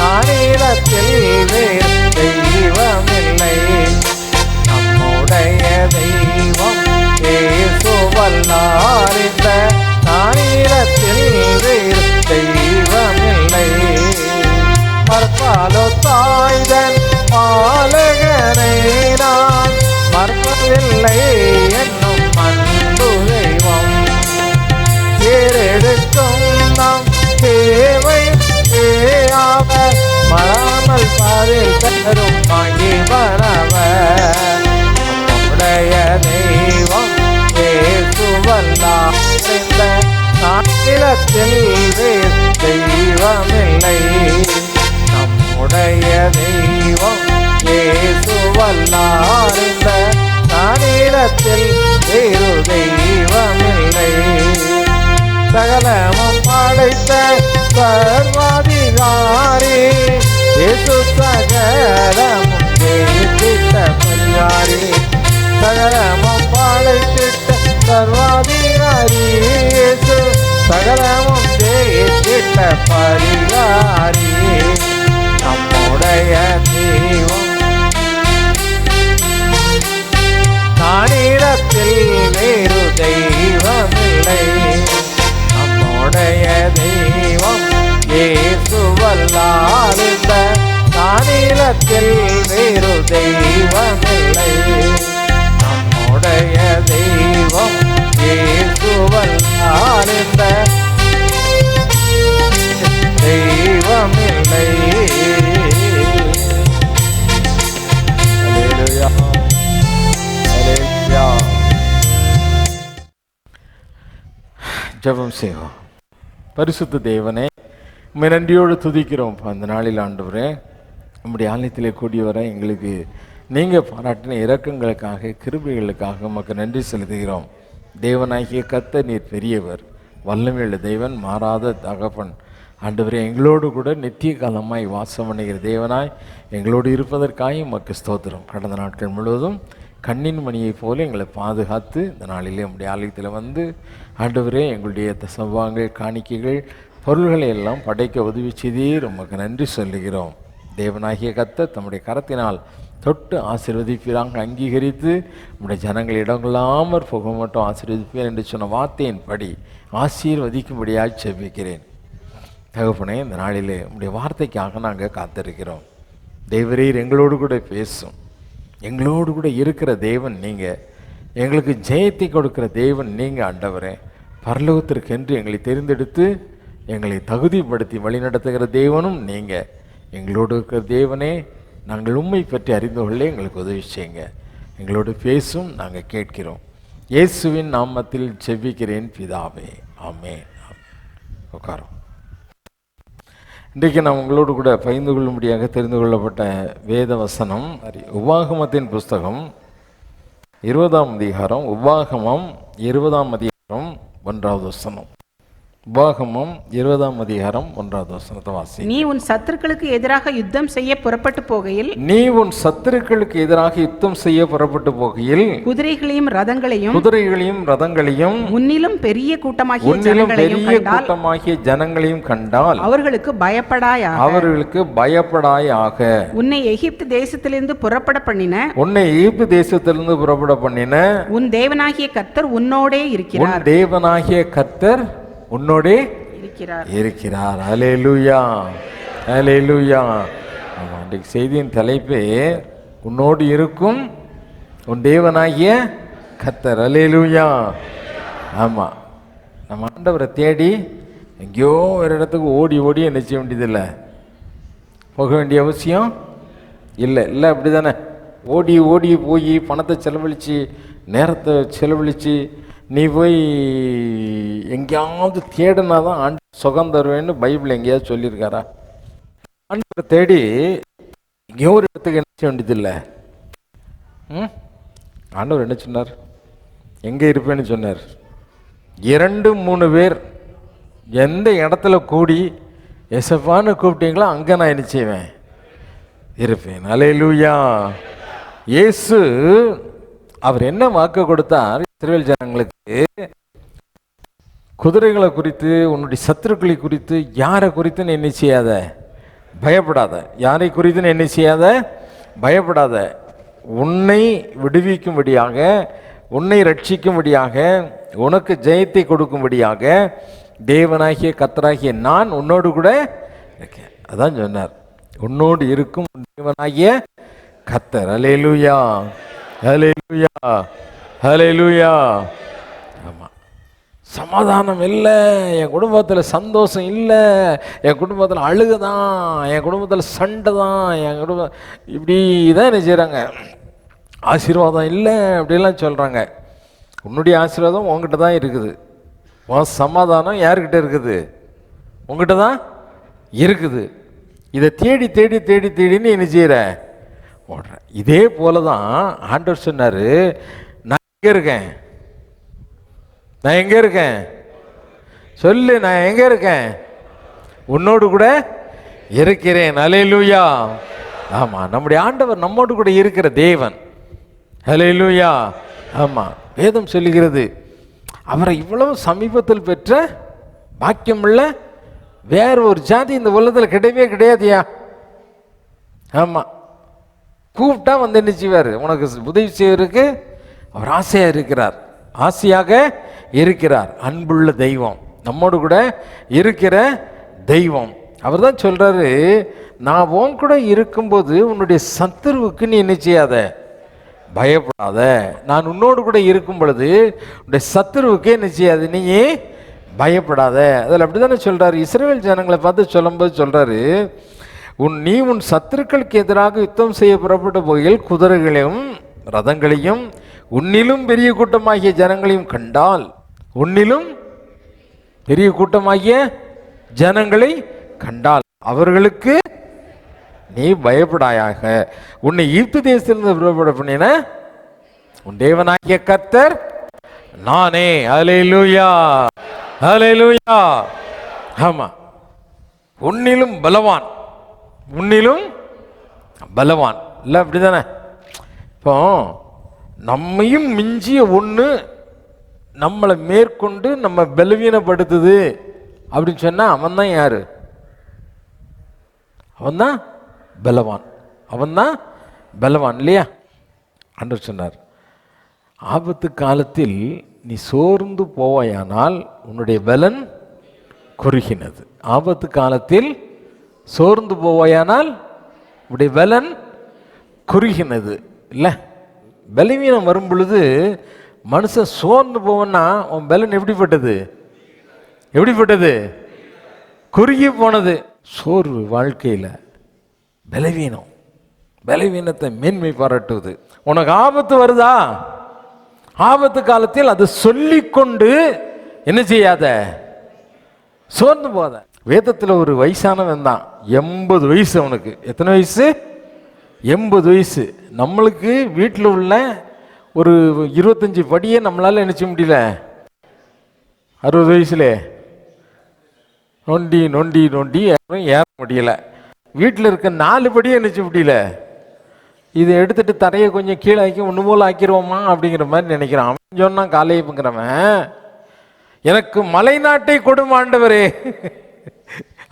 நானிலத்தில் வேறு தெய்வமில்லை. நம்முடைய தெய்வம் இயேசுவல்லால் இந்த நானிலத்தில் வேறு தெய்வமில்லை. மற்பாலோ தாய்தன் பாலகனை நான் மறப்பதில்லை என்னும் அன்பு தெய்வம். ஏறெடுக்கும் நம் தேவை அவர் மறாமல் பாரில் தரும் வாங்கி வரவர். நம்முடைய தெய்வம் இயேசுவல்லால் இந்த நானிலத்தில் வேறு தெய்வமில்லை. நம்முடைய தெய்வம் இயேசுவல்லால் இந்த நானிலத்தில் வேறு தெய்வமில்லை. சகலமும் படைத்த சர்வாதிகாரி இயேசு சகலமும் ஜெயித்திட்ட பரிகாரி. சகலமும் படைத்திட்ட சர்வாதிகாரி இயேசு சகலமும் ஜெயித்திட்ட பரிகாரி. நம்முடைய தெய்வம் நானிலத்தில் வேறு தெய்வமில்லை. நம்முடைய தெய்வம் இயேசுவல்லால் இந்த நானிலத்தில் வேறு தெய்வமில்லை. நம்முடைய தெய்வம் இயேசுவல்லால் இந்த தெய்வமில்லை. அல்லேலூயா, அல்லேலூயா. ஜெபம் செய்வோம். பரிசுத்த தேவனே, உம்மை நன்றியோடு துதிக்கிறோம். அந்த நாளில் ஆண்டவரே, நம்முடைய ஆலயத்திலே கூடி வர எங்களுக்கு நீங்கள் பாராட்டின இரக்கங்களுக்காக கிருபைகளுக்காக உமக்கு நன்றி செலுத்துகிறோம். தேவனாகிய கர்த்தர் நீர் பெரியவர், வல்லமையுள்ள தேவன், மாறாத தகப்பன். ஆண்டவரே, எங்களோடு கூட நித்திய காலமாய் வாசம் பண்ணுகிற தேவனாய் எங்களோடு இருப்பதற்காக உமக்கு ஸ்தோத்திரம். கடந்த நாட்கள் முழுவதும் கண்ணின் மணியைப் போல எங்களை பாதுகாத்து இந்த நாளிலே நம்முடைய ஆலயத்தில் வந்து ஆண்டவரே எங்களுடைய தசவாங்கள் காணிக்கைகள் பொருள்களை எல்லாம் படைக்க உதவி செய்தீர். உமக்கு நன்றி சொல்லுகிறோம். தேவனாகிய கர்த்தர் தம்முடைய கரத்தினால் தொட்டு ஆசீர்வதிப்பீராக அங்கீகரித்து நம்முடைய ஜனங்கள் இடங்கொள்ளாமற் போக மட்டும் ஆசீர்வதிப்பேன் என்று சொன்ன வார்த்தையின்படி ஆசீர்வதிக்கும்படியாக செபிக்கிறேன். தகப்பனே, இந்த நாளிலே உம்முடைய வார்த்தைக்காக நாங்கள் காத்திருக்கிறோம். தேவரீர் எங்களோடு கூட பேசும். எங்களோடு கூட இருக்கிற தேவன் நீங்கள், எங்களுக்கு ஜெயத்தை கொடுக்கிற தேவன் நீங்கள். ஆண்டவரே, பரலோகத்திற்கென்று எங்களை தெரிந்தெடுத்து எங்களை தகுதிப்படுத்தி வழிநடத்துகிற தேவனும் நீங்கள். எங்களோடு இருக்கிற தேவனே, நாங்கள் உண்மை பற்றி அறிந்து கொள்ள எங்களுக்கு உதவி செய்யுங்க. எங்களோடு பேசும், நாங்கள் கேட்கிறோம். இயேசுவின் நாமத்தில் செபிக்கிறேன் பிதாவே, ஆமென். உட்காரோம். இன்றைக்கு நான் உங்களோடு கூட பகிர்ந்து கொள்ளும்படியாக தெரிந்து கொள்ளப்பட்ட வேத வசனம் உபாகமத்தின் புஸ்தகம் 20ஆம் அதிகாரம், உபாகமம் 20ஆம் அதிகாரம் 1வது வசனம். உபாகமம் 20ஆம் அதிகாரம் 1வது வசனத்தை வாசி. நீ உன் சத்துருக்களுக்கு எதிராக யுத்தம் செய்ய புறப்பட்டு போகையில் நீ உன் சத்துருக்களுக்கு எதிராக யுத்தம் செய்ய புறப்பட்டு போகையில் குதிரைகளையும் ரதங்களையும் முன்னிலும் பெரிய கூட்டமாகிய ஜனங்களையும் கண்டால் அவர்களுக்கு பயப்படாயாக. உன்னை எகிப்து தேசத்திலிருந்து புறப்பட பண்ணின உன் தேவனாகிய கர்த்தர் உன்னோடே இருக்கிறார். உன்னோடே இருக்கிறார். அல்லேலூயா, அல்லேலூயா. ஆமா, இன்றைக்கு செய்தியின் தலைப்பே உன்னோடு இருக்கும் உன் தேவனாகிய கர்த்தர். அல்லேலூயா. ஆமா, நம்ம ஆண்டவரை தேடி எங்கேயோ ஒரு இடத்துக்கு ஓடி ஓடி என்ன செய்ய வேண்டியதில்லை, போக வேண்டிய அவசியம் இல்லை. இல்லை அப்படி தானே? ஓடி ஓடி போய் பணத்தை செலவழித்து நேரத்தை செலவழித்து நீ போய் எங்கேயாவது தேடினா தான் ஆண்டு சுகம் தருவேன்னு பைபிள் எங்கேயாவது சொல்லியிருக்காரா? ஆண்டவரை தேடி எங்கேயோ ஒரு இடத்துக்கு என்ன செய்ய வேண்டியதில்லை. ஆண்டவர் என்ன சொன்னார்? எங்கே இருப்பேன்னு சொன்னார். 2-3 பேர் எந்த இடத்துல கூடி எசப்பான்னு கூப்பிட்டீங்களோ அங்கே நான் என்ன செய்வேன், இருப்பேன். அல்லேலூயா. இயேசு அவர் என்ன வாக்கு கொடுத்தார் இஸ்ரவேல் ஜனங்களுக்கு? குதிரைகளை குறித்து, உன்னுடைய சத்துருக்களை குறித்து, யாரை குறித்து நீ என்ன செய்யாத, பயப்படாத. யாரை குறித்து நீ என்ன செய்யாத, பயப்படாத. உன்னை விடுவிக்கும்படியாக, உன்னை ரட்சிக்கும்படியாக, உனக்கு ஜெயத்தை கொடுக்கும்படியாக தேவனாகிய கர்த்தராகிய நான் உன்னோடு கூட இருக்கேன். அதான் சொன்னார், உன்னோடு இருக்கும் தேவனாகிய கர்த்தர். அல்லேலூயா, அல்லேலூயா, அல்லேலூயா. ஆமாம், சமாதானம் இல்லை, என் குடும்பத்தில் சந்தோஷம் இல்லை, என் குடும்பத்தில் அழுக தான், என் குடும்பத்தில் சண்டை தான், என் குடும்பம் இப்படி தான் என்ன செய்கிறாங்க, ஆசீர்வாதம் இல்லை அப்படிலாம் சொல்கிறாங்க. உன்னுடைய ஆசீர்வாதம் உங்ககிட்ட தான் இருக்குது. உன் சமாதானம் யாருக்கிட்ட இருக்குது? உங்ககிட்ட தான் இருக்குது. இதை தேடி தேடி தேடி தேடின்னு என்ன செய்கிற, ஓடுற. இதே போல தான் ஆண்டவர் சொன்னார், நான் எங்கே இருக்கேன், நான் எங்கே இருக்கேன் சொல்லு, நான் எங்கே இருக்கேன், உன்னோடு கூட இருக்கிறேன். அல்லேலூயா. ஆமாம், நம்முடைய ஆண்டவர் நம்மோடு கூட இருக்கிற தேவன். அல்லேலூயா. ஆமாம், வேதம் சொல்லுகிறது, அவரை இவ்வளவு சமீபத்தில் பெற்ற பாக்கியமுள்ள வேற ஒரு ஜாதி இந்த உலகத்தில் கிடையவே கிடையாதுயா. ஆமாம், கூப்பிட்டா வந்து என்ன செய்வார், உனக்கு உதவி செய்வதற்கு அவர் ஆசையாக இருக்கிறார், ஆசையாக இருக்கிறார். அன்புள்ள தெய்வம், நம்மோடு கூட இருக்கிற தெய்வம். அவர் தான் சொல்கிறாரு, நான் உன் கூட இருக்கும்போது உன்னுடைய சத்துருவுக்கு நீ என்ன செய்யாத, பயப்படாத. நான் உன்னோடு கூட இருக்கும் பொழுது உன்னுடைய சத்துருவுக்கு என்ன செய்யாது, நீ பயப்படாத. அதில் அப்படி தானே சொல்கிறாரு. இஸ்ரவேல் ஜனங்களை பார்த்து சொல்லும்போது சொல்கிறாரு, நீ உன் சத்துருக்களுக்கு எதிராக யுத்தம் செய்ய புறப்பட்ட போகையில் குதிரைகளையும் ரதங்களையும் உன்னிலும் பெரிய கூட்டமாகிய ஜனங்களையும் கண்டால், உன்னிலும் பெரிய கூட்டமாகிய ஜனங்களை கண்டால் அவர்களுக்கு நீ பயப்படாயாக. உன்னை எகிப்து தேசத்திலிருந்து புறப்பட பண்ணின உன் தேவனாகிய கர்த்தர் நானே. அல்லேலூயா, அல்லேலூயா. ஆமா, உன்னிலும் பலவான், உன்னிலும் பலவான் இல்லை, அப்படி தானே? இப்போ நம்மையும் மிஞ்சிய ஒன்று நம்மளை மேற்கொண்டு நம்ம பலவீனப்படுத்துது அப்படின்னு சொன்னால் அவன் தான் யாரு? அவன் தான் பலவான், அவன் தான் பலவான் இல்லையா? ஆண்டவர் சொன்னார், ஆபத்து காலத்தில் நீ சோர்ந்து போவாயானால் உன்னுடைய பலன் குறுகினது. ஆபத்து காலத்தில் சோர்ந்து போவாயானால் உன்னுடைய பலன் குறுகினது இல்லை. பலவீனம் வரும் பொழுது மனுஷன் சோர்ந்து போவன்னா உன் பலன் எப்படிப்பட்டது, எப்படிப்பட்டது? குறுகி போனது. சோர்வு வாழ்க்கையில் பலவீனம், பலவீனத்தை மேன்மை பாராட்டுவது. உனக்கு ஆபத்து வருதா, ஆபத்து காலத்தில் அது சொல்லிக்கொண்டு என்ன செய்யாத, சோர்ந்து போத. வேதத்தில் ஒரு வயசானவன் தான், 80 வயசு அவனுக்கு. எத்தனை வயசு? 80 வயசு. நம்மளுக்கு வீட்டில் உள்ள ஒரு 25 படியே நம்மளால் நினச்ச முடியல 60 வயசுல நொண்டி நொண்டி நொண்டி ஏற முடியல. வீட்டில் இருக்க 4 படியே நினச்சி முடியல. இதை எடுத்துட்டு தரையை கொஞ்சம் கீழே ஆக்கி ஒன்று போல் ஆக்கிடுவோமா அப்படிங்கிற மாதிரி நினைக்கிறான். அவன் சொன்னான் காலேபுங்கிறவன், எனக்கு மலை நாட்டை கொடுமை ஆண்டவரே.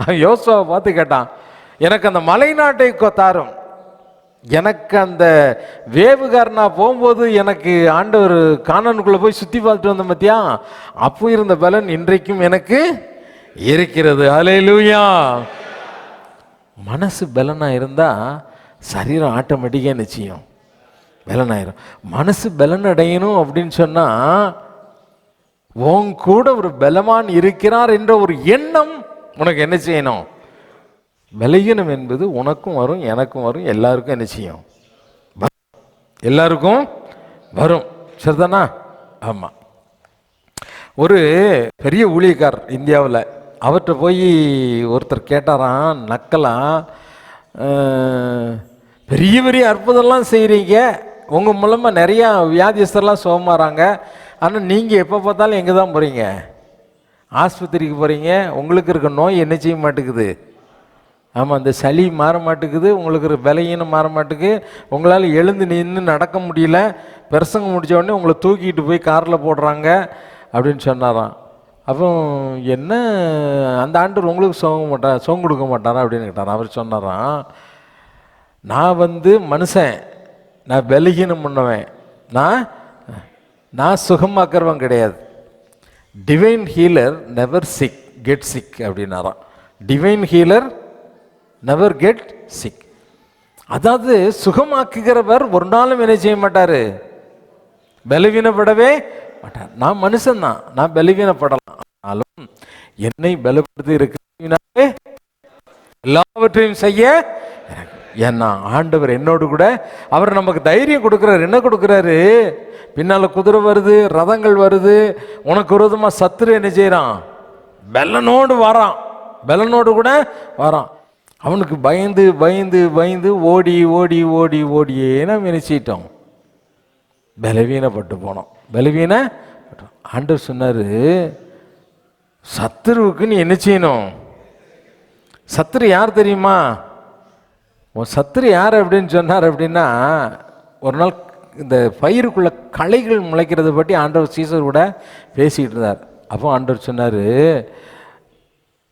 அவன் யோசுவாவை பார்த்து கேட்டான், எனக்கு அந்த மலை நாட்டை தாரும். எனக்கு அந்த வேவுகாரனா போகும்போது எனக்கு ஆண்டவர் கானானுக்குள்ளே போய் சுற்றி பார்த்துட்டு வந்த மத்தியா, அப்போ இருந்த பலன் இன்றைக்கும் எனக்கு இருக்கிறது. அல்லேலூயா. மனசு பலனாக இருந்தால் சரீரம் ஆட்டோமேட்டிக்காக நிச்சயம் பலனாயிரும். மனசு பலன் அடையணும் அப்படின்னு சொன்னால் உன் கூட ஒரு பலவான் இருக்கிறார் என்ற ஒரு எண்ணம் உனக்கு என்ன செய்யணும்? பலகீனம் என்பது உனக்கும் வரும், எனக்கும் வரும், எல்லாருக்கும் என்ன செய்யும்? எல்லாருக்கும் வரும். சரிதானா? ஆமாம். ஒரு பெரிய ஊழியக்கார் இந்தியாவில், அவர்கிட்ட போய் ஒருத்தர் கேட்டாராம் நக்கலாம், பெரிய பெரிய அற்புதம்லாம் செய்கிறீங்க, உங்கள் மூலமாக நிறையா வியாதிஸ்தர்லாம் சுகமாகறாங்க, ஆனால் நீங்கள் எப்போ பார்த்தாலும் எங்கே தான் போகிறீங்க? ஆஸ்பத்திரிக்கு போகிறீங்க. உங்களுக்கு இருக்க நோய் என்ன செய்ய மாட்டேங்குது? ஆமாம், அந்த சளி மாற மாட்டேங்குது, உங்களுக்கு ஒரு பலகீனம் மாற மாட்டேங்குது, உங்களால் எழுந்து நின்று நடக்க முடியல, பிரசங்கம் முடித்த உடனே உங்களை தூக்கிட்டு போய் காரில் போடுறாங்க அப்படின்னு சொன்னாராம். அப்போ என்ன அந்த ஆண்டவர் உங்களுக்கு சுகம் கொடுக்க மாட்டாரா அப்படின்னு கேட்டாராம். அவர் சொன்னாராம், நான் மனுஷன், நான் பலகீனம் பண்ணவேன், நான் சுகமாக்குறவன் கிடையாது. Divine healer never sick get sick அப்படின்னாராம். Divine healer never get sick. அதாவது சுகமாக்குகிறவர் ஒரு நாளும் என்ன செய்ய மாட்டார்? பலவீனப்படவே மாட்டார். நான் மனுஷன்தான், நான் பலவீனப்படலாம், ஆனாலும் என்னை பலப்படுத்தி இருக்கிற எல்லாவற்றையும் செய்ய. ஏன்னா ஆண்டவர் என்னோடு கூட, அவர் நமக்கு தைரியம் கொடுக்குறாரு. என்ன கொடுக்குறாரு? பின்னால் குதிரை வருது, ரதங்கள் வருது, உனக்கு விரோதமாக சத்துரு என்ன செய்கிறான்? பலனோடு வரான், பலனோடு கூட வரான். அவனுக்கு பயந்து பயந்து பயந்து ஓடி ஓடி ஓடி ஓடியே நம்ம நினைச்சிட்டோம், பலவீனப்பட்டு போனோம். பலவீனப்பட்டோம். ஆண்டவர் சொன்னார், சத்துருவுக்கு நீ என்ன செய்யணும்? சத்துரு யார் தெரியுமா? உன் சத்துரு யார் அப்படின்னு சொன்னார் அப்படின்னா, ஒரு நாள் இந்த பயிருக்குள்ள களைகள் முளைக்கிறத பற்றி ஆண்டவர் சீசர் கூட பேசிக்கிட்டு இருந்தார். அப்போ ஆண்டவர் சொன்னார்,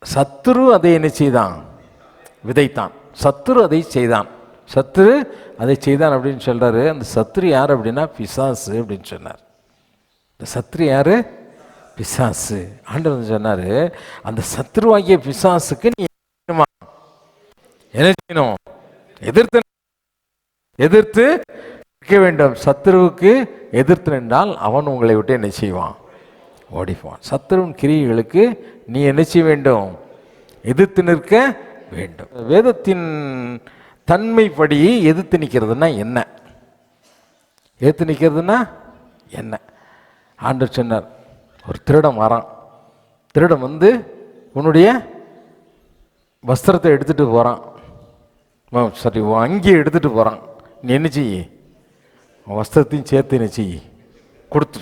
சத்துரு அதை என்ன செய்தான்? விதைத்தான். சத்துரு அதை செய்தான், சத்துரு அதை செய்தான் அப்படின்னு சொல்கிறாரு. அந்த சத்துரு யார் அப்படின்னா பிசாசு அப்படின்னு சொன்னார். இந்த சத்துரு யார்? பிசாசு. ஆண்டவர் சொன்னார், அந்த சத்துருவாகிய பிசாசுக்கு நீ என்ன செய்யணும்? எதிர்த்து நிற்க வேண்டும். சத்துருவுக்கு எதிர்த்து நின்றால் அவன் உங்களை விட்டு என்ன செய்வான்? ஓடிப்பான். சத்துருவின் கிரியைகளுக்கு நீ என்ன செய்ய வேண்டும்? எதிர்த்து நிற்க வேண்டும். வேதத்தின் தன்மைப்படி எதிர்த்து நிற்கிறதுனா என்ன? எதிர்த்து நிற்கிறதுனா என்ன? ஆண்டவர் சொன்னார், ஒரு திருடன் வரான். திருடன் உன்னுடைய வஸ்திரத்தை எடுத்துகிட்டு போகிறான், சரி அங்கேயே எடுத்துகிட்டு போகிறான். நீ என்ன செய்ய? வஸ்திரத்தையும் சேர்த்து என்ன செய்ய? கொடுத்து.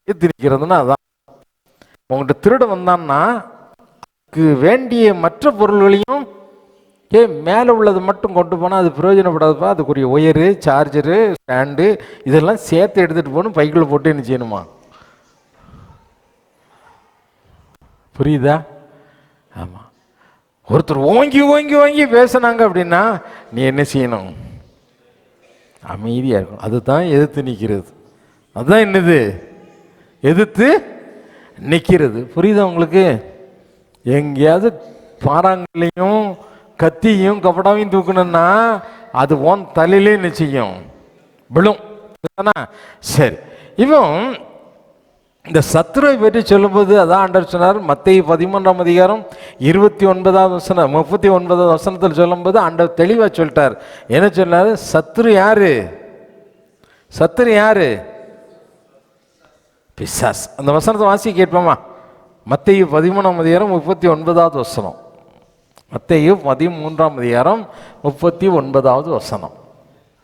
எதிர்த்து நிற்கிறதுனா அதான். உங்கள்கிட்ட திருட வந்தான்னா வேண்டிய மற்ற பொருள்களையும் மேலே உள்ளது மட்டும் கொண்டு போனால் அது பிரயோஜனப்படாதுப்பா, அதுக்குரிய ஒயரு, சார்ஜரு, ஸ்டாண்டு இதெல்லாம் சேர்த்து எடுத்துகிட்டு போகணும், பைக்கில் போட்டு என்ன செய்யணுமா? புரியுதா? ஆமாம். ஒருத்தர் ஓங்கி ஓங்கி ஓங்கி பேசினாங்க அப்படின்னா நீ என்ன செய்யணும்? அமைதியாக இருக்கணும். அதுதான் எதிர்த்து நிற்கிறது. அதுதான் என்னது? எதிர்த்து நிற்கிறது. புரியுதா உங்களுக்கு? எங்கேயாவது பாறாங்கல்லையும் கத்தியும் கப்படாவையும் தூக்கணும்னா அது ஓன் தலையிலே நிச்சயம் விழும். சரி, இவன் இந்த சத்துருவை பற்றி சொல்லும்போது அதான் ஆண்டவர் சொன்னார். மத்தேயு 13ஆம் அதிகாரம் 29வது வசனம் 39வது வசனத்தில் சொல்லும்போது ஆண்டவர் தெளிவாக சொல்லிட்டார். என்ன சொன்னார்? சத்துரு யாரு? சத்துரு யாரு? பிசாஸ். அந்த வசனத்தை வாசி கேட்போமா? மத்தேயு 13ஆம் அதிகாரம் 39வது வசனம். மத்தேயு 13ஆம் அதிகாரம் 39வது வசனம்.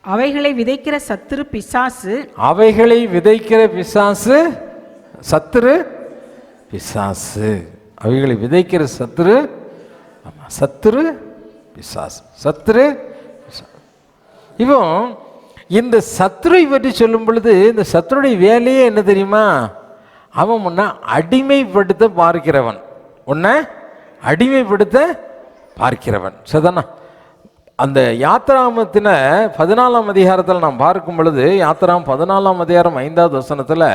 அவைகளை விதைக்கிற சத்துரு பிசாசு. அவைகளை விதைக்கிற பிசாசு. சத்துரு பிசாசு. அவைகளை விதைக்கிற சத்துரு, ஆமாம், சத்துரு பிசாசு, சத்துரு பிசாசு. இப்போ இந்த சத்துருவை பற்றி சொல்லும் பொழுது இந்த சத்துருடைய வேலையே என்ன தெரியுமா? அவன் முன்ன அடிமைப்படுத்த பார்க்கிறவன், உன்னை அடிமைப்படுத்த பார்க்கிறவன். சரிதானா? அந்த யாத்திராமத்தின 14ஆம் அதிகாரத்தில் நாம் பார்க்கும் பொழுது, யாத்திராம் 14ஆம் அதிகாரம் 5வது வசனத்தில்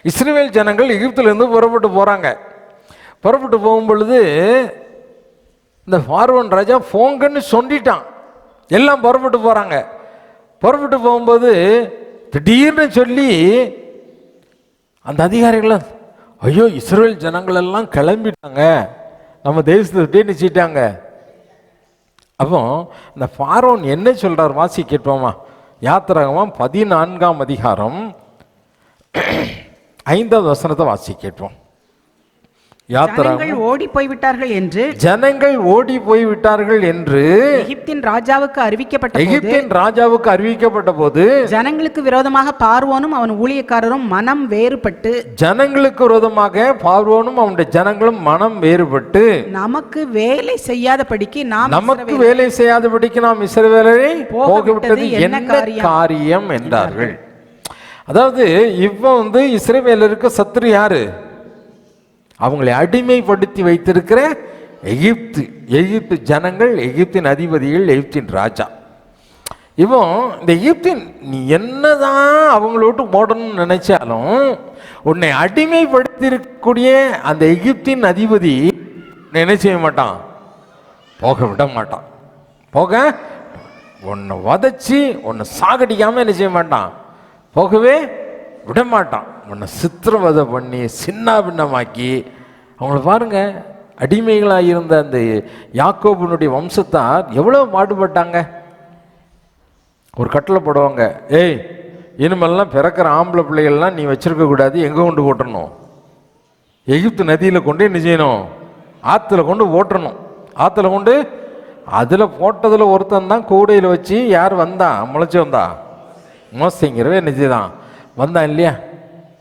இஸ்ரவேல் ஜனங்கள் எகிப்திலிருந்து புறப்பட்டு போகிறாங்க. புறப்பட்டு போகும் பொழுது இந்த பார்வோன் ராஜா போங்கன்னு சொல்லிட்டான். எல்லாம் புறப்பட்டு போகிறாங்க. புறப்பட்டு போகும்போது திடீர்னு சொல்லி அந்த அதிகாரிகள், ஐயோ இஸ்ரவேல் ஜனங்கள் எல்லாம் கிளம்பிட்டாங்க, நம்ம தேசத்தை விட்டு நிச்சயிட்டாங்க. அப்போ இந்த பார்வோன் என்ன சொல்றார் வாசி கேட்போமா? யாத்திராகமம் 14ஆம் அதிகாரம் 5வது வசனத்தை வாசி கேட்போம். ஜனங்கள் ஓடி போய்விட்டார்கள் என்று, ஜனங்கள் ஓடி போய்விட்டார்கள் என்று எகிப்தின் ராஜாவுக்கு அறிவிக்கப்பட்ட போது ஜனங்களுக்கு விரோதமாக பார்வோனும் அவன் ஊழியக்காரரும் மனம் வேறுபட்டு, ஜனங்களுக்கு விரோதமாக பார்வோனும் அவனுடைய ஜனங்களும் மனம் வேறுபட்டு, நமக்கு வேலை செய்யாதபடிக்கு நாம் இஸ்ரவேலரை போகவிட்டது என்ன காரியம் என்றார்கள். அதாவது இப்போ இஸ்ரவேலருக்கு சத்துரு யாரு? அவங்களை அடிமைப்படுத்தி வைத்திருக்கிற எகிப்து ஜனங்கள், எகிப்தின் அதிபதிகள், எகிப்தின் ராஜா. இப்போ இந்த எகிப்தின் நீ என்னதான் அவங்களோட்டு போடணும்னு நினைச்சாலும் உன்னை அடிமைப்படுத்தி இருக்கக்கூடிய அந்த எகிப்தின் அதிபதி என்ன செய்ய மாட்டான்? போக விட மாட்டான். போக உன்னை வதச்சி உன்னை சாகடிக்காம என்ன செய்ய மாட்டான்? போகவே விட மாட்டான். உன்னை சித்திரவதை பண்ணி சின்ன பின்னமாக்கி அவங்கள பாருங்க. அடிமைகளாக இருந்த அந்த யாக்கோபுனுடைய வம்சத்தார் எவ்வளோ பாடுபட்டாங்க. ஒரு கட்டளை போடுவாங்க, ஏய் இனிமேல்லாம் பிறக்கிற ஆம்பளை பிள்ளைகள்லாம் நீ வச்சிருக்க கூடாது, எங்கே கொண்டு ஓட்டணும்? எகிப்து நதியில் கொண்டு என்ன செய்யணும்? ஆற்றுல கொண்டு ஓட்டணும். ஆற்றுல கொண்டு அதில் போட்டதில் ஒருத்தன் தான் கூடையில் வச்சு யார் வந்தான்? முளைச்சி வந்தா மோசங்கிறவே என்ன செய்தான்? வந்தான் இல்லையா?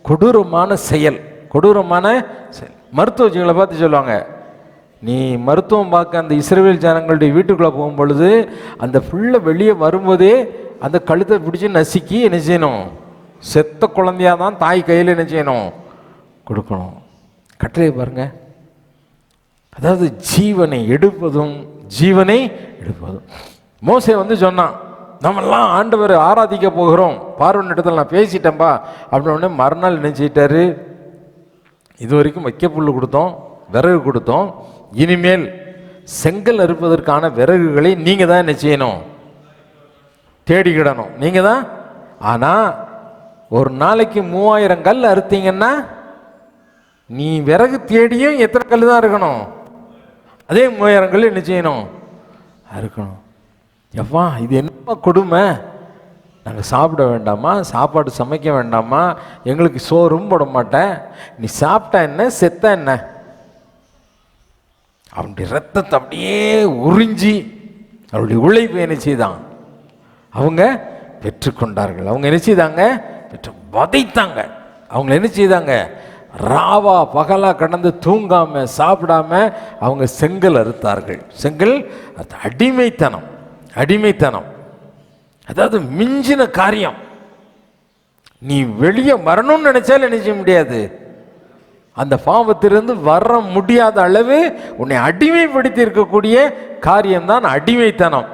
கொடூரமான செயல், கொடூரமான செயல். மருத்துவச்சிகளை பார்த்து சொல்லுவாங்க, நீ மருத்துவம் பார்க்க அந்த இஸ்ரவேல் ஜனங்களுடைய வீட்டுக்குள்ளே போகும் பொழுது அந்த பிள்ளை வெளியே வரும்போதே அந்த கழுத்தை பிடிச்சி நசுக்கி என்ன செய்யணும்? செத்த குழந்தையாக தான் தாய் கையில் என்ன செய்யணும்? கொடுக்கணும். கட்டளை பாருங்க. அதாவது ஜீவனை எடுப்பதும் ஜீவனை எடுப்பதும். மோசே சொன்னான், நம்மெல்லாம் ஆண்டவர் ஆராதிக்க போகிறோம், பார்வன் இடத்துல நான் பேசிட்டேன்பா அப்படின்னே மறுநாள் என்ன செய்யிட்டாரு? இது வரைக்கும் வைக்கப்புல் கொடுத்தோம், விறகு கொடுத்தோம், இனிமேல் செங்கல் அறுப்பதற்கான விறகுகளை நீங்கள் தான் என்ன செய்யணும்? தேடிக்கிடணும், நீங்கள் தான். ஆனால் ஒரு நாளைக்கு 3000 கல் அறுத்தீங்கன்னா நீ விறகு தேடியும் எத்தனை கல் தான் இருக்கணும்? அதே 3000 கல் என்ன செய்யணும்? அறுக்கணும். எவ்வா இது என்னப்பா கொடுமை? நாங்கள் சாப்பிட வேண்டாமா? சாப்பாடு சமைக்க வேண்டாமா? எங்களுக்கு சோறும் போட மாட்டேன், நீ சாப்பிட்டா என்ன செத்தா என்ன? அவனுடைய ரத்தத்தை அப்படியே உறிஞ்சி அவருடைய உழைப்பு என்ன செய்தான்? அவங்க பெற்றுக்கொண்டார்கள். அவங்க என்ன செய்தாங்க? பெற்று வதைத்தாங்க. அவங்க என்ன செய்தாங்க? ராவா பகலா கடந்து தூங்காம சாப்பிடாம அவங்க செங்கல் அறுத்தார்கள். செங்கல் அடிமைத்தனம், அடிமைத்தனம். அதாவது மிஞ்சின காரியம். நீ வெளியே வரணும்னு நினைச்சாலும் என்ன செய்ய முடியாது? அந்த பாவத்திலிருந்து வர முடியாத அளவு உன்னை அடிமைப்படுத்தி இருக்கக்கூடிய காரியம்தான் அடிமைத்தனம்.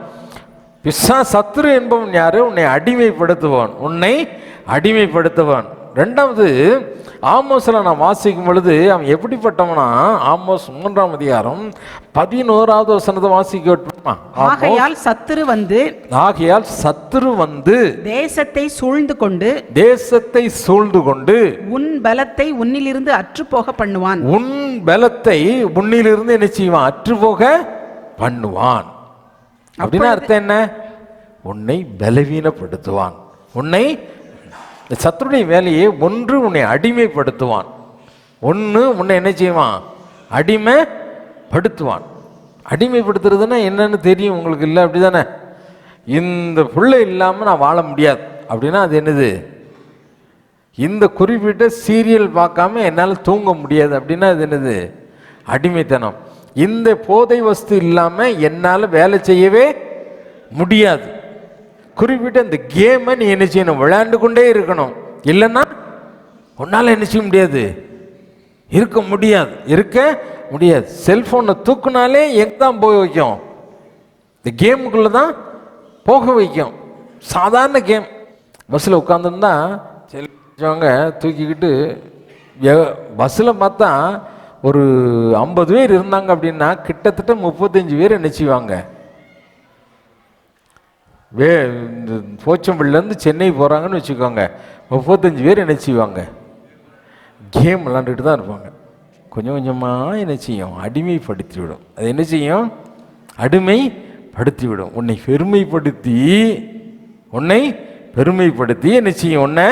சத்துரு என்பவன் யாரு? உன்னை அடிமைப்படுத்துவான், உன்னை அடிமைப்படுத்துவான். ரெண்டாவது ஆமோஸ்ல நான் வாசிக்கும் பொழுது அவன் எப்படிப்பட்டவனா? ஆமோஸ் 3ஆம் அதிகாரம் 11வது வசனத்தை வாசிக்க. ஆகையால் சத்துரு வந்து தேசத்தை சூழ்ந்து கொண்டு உன் பலத்தை உன்னிலிருந்து அற்றுப்போக பண்ணுவான். உன் பலத்தை உன்னிலிருந்து என்ன செய்வான்? அற்றுப்போக பண்ணுவான். அப்படின்னா அர்த்தம் என்ன? உன்னை பலவீனப்படுத்துவான். உன்னை சத்துருடைய வேலையை ஒன்று உன்னை அடிமைப்படுத்துவான், ஒன்று உன்னை என்ன செய்வான்? அடிமைப்படுத்துவான். அடிமைப்படுத்துறதுன்னா என்னன்னு தெரியும் உங்களுக்கு? இல்லை அப்படி தானே? இந்த பிள்ளை இல்லாமல் நான் வாழ முடியாது அப்படின்னா அது என்னது? இந்த குறிப்பிட்ட சீரியல் பார்க்காம என்னால் தூங்க முடியாது அப்படின்னா அது என்னது? அடிமைத்தனம். இந்த போதை வஸ்து இல்லாமல் என்னால் வேலை செய்யவே முடியாது. குறிப்பிட்ட இந்த கேமை நீ என்ன செய்யணும்? விளையாண்டு கொண்டே இருக்கணும். இல்லைன்னா உன்னால் என்ன செய்ய முடியாது? இருக்க முடியாது. செல்ஃபோனை தூக்குனாலே எங்கே தான் போய் வைக்கும்? இந்த கேமுக்குள்ளே தான் போக வைக்கும். சாதாரண கேம். பஸ்ஸில் உட்காந்துருந்தா செல்வங்க தூக்கிக்கிட்டு பஸ்ஸில் பார்த்தா ஒரு 50 பேர் இருந்தாங்க அப்படின்னா கிட்டத்தட்ட 35 பேர் என்ன செய்வாங்க? போச்சம்பள்ளிலேருந்து சென்னை போகிறாங்கன்னு வச்சுக்கோங்க, 35 பேர் என்ன செய்வாங்க? கேம் விளாண்டுட்டு தான் இருப்பாங்க. கொஞ்சம் கொஞ்சமாக என்ன செய்யும்? அடிமைப்படுத்தி விடும். அது என்ன செய்யும்? அடிமைப்படுத்தி விடும். உன்னை பெருமைப்படுத்தி என்ன செய்யும்? உன்னை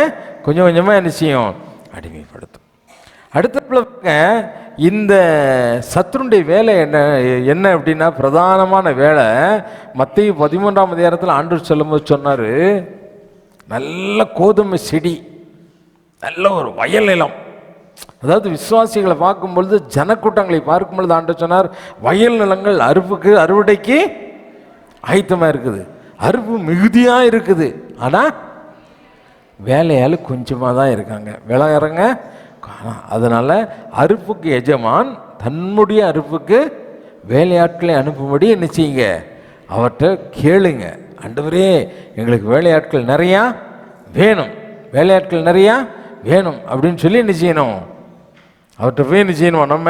கொஞ்சம் கொஞ்சமாக என்ன செய்யும்? அடிமைப்படுத்தும். அடுத்த இந்த சத்துருடைய வேலை என்ன அப்படின்னா, பிரதானமான வேலை மத்தேயு 13ஆம் அதிகாரத்தில் ஆண்டவர் சொல்லும்போது சொன்னார், நல்ல கோதுமை செடி, நல்ல ஒரு வயல் நிலம். அதாவது விசுவாசிகளை பார்க்கும்பொழுது, ஜனக்கூட்டங்களை பார்க்கும்பொழுது ஆண்டவர் சொன்னார், வயல் நிலங்கள் அறுவடைக்கு ஆயத்தமாக இருக்குது, அறுப்பு மிகுதியாக இருக்குது. ஆனால் வேலையால் கொஞ்சமாக தான் இருக்காங்க, வேலைக்காரங்க. அதனால் அறுப்புக்கு எஜமான் தன்னுடைய அறுப்புக்கு வேலையாட்களை அனுப்பும்படி என்ன செய்யுங்க? அவர்கிட்ட கேளுங்க, ஆண்டவரே எங்களுக்கு வேலையாட்கள் நிறையா வேணும் அப்படின்னு சொல்லி என்ன செய்யணும்? அவர்கிட்ட போய் என்ன செய்யணும்? நம்ம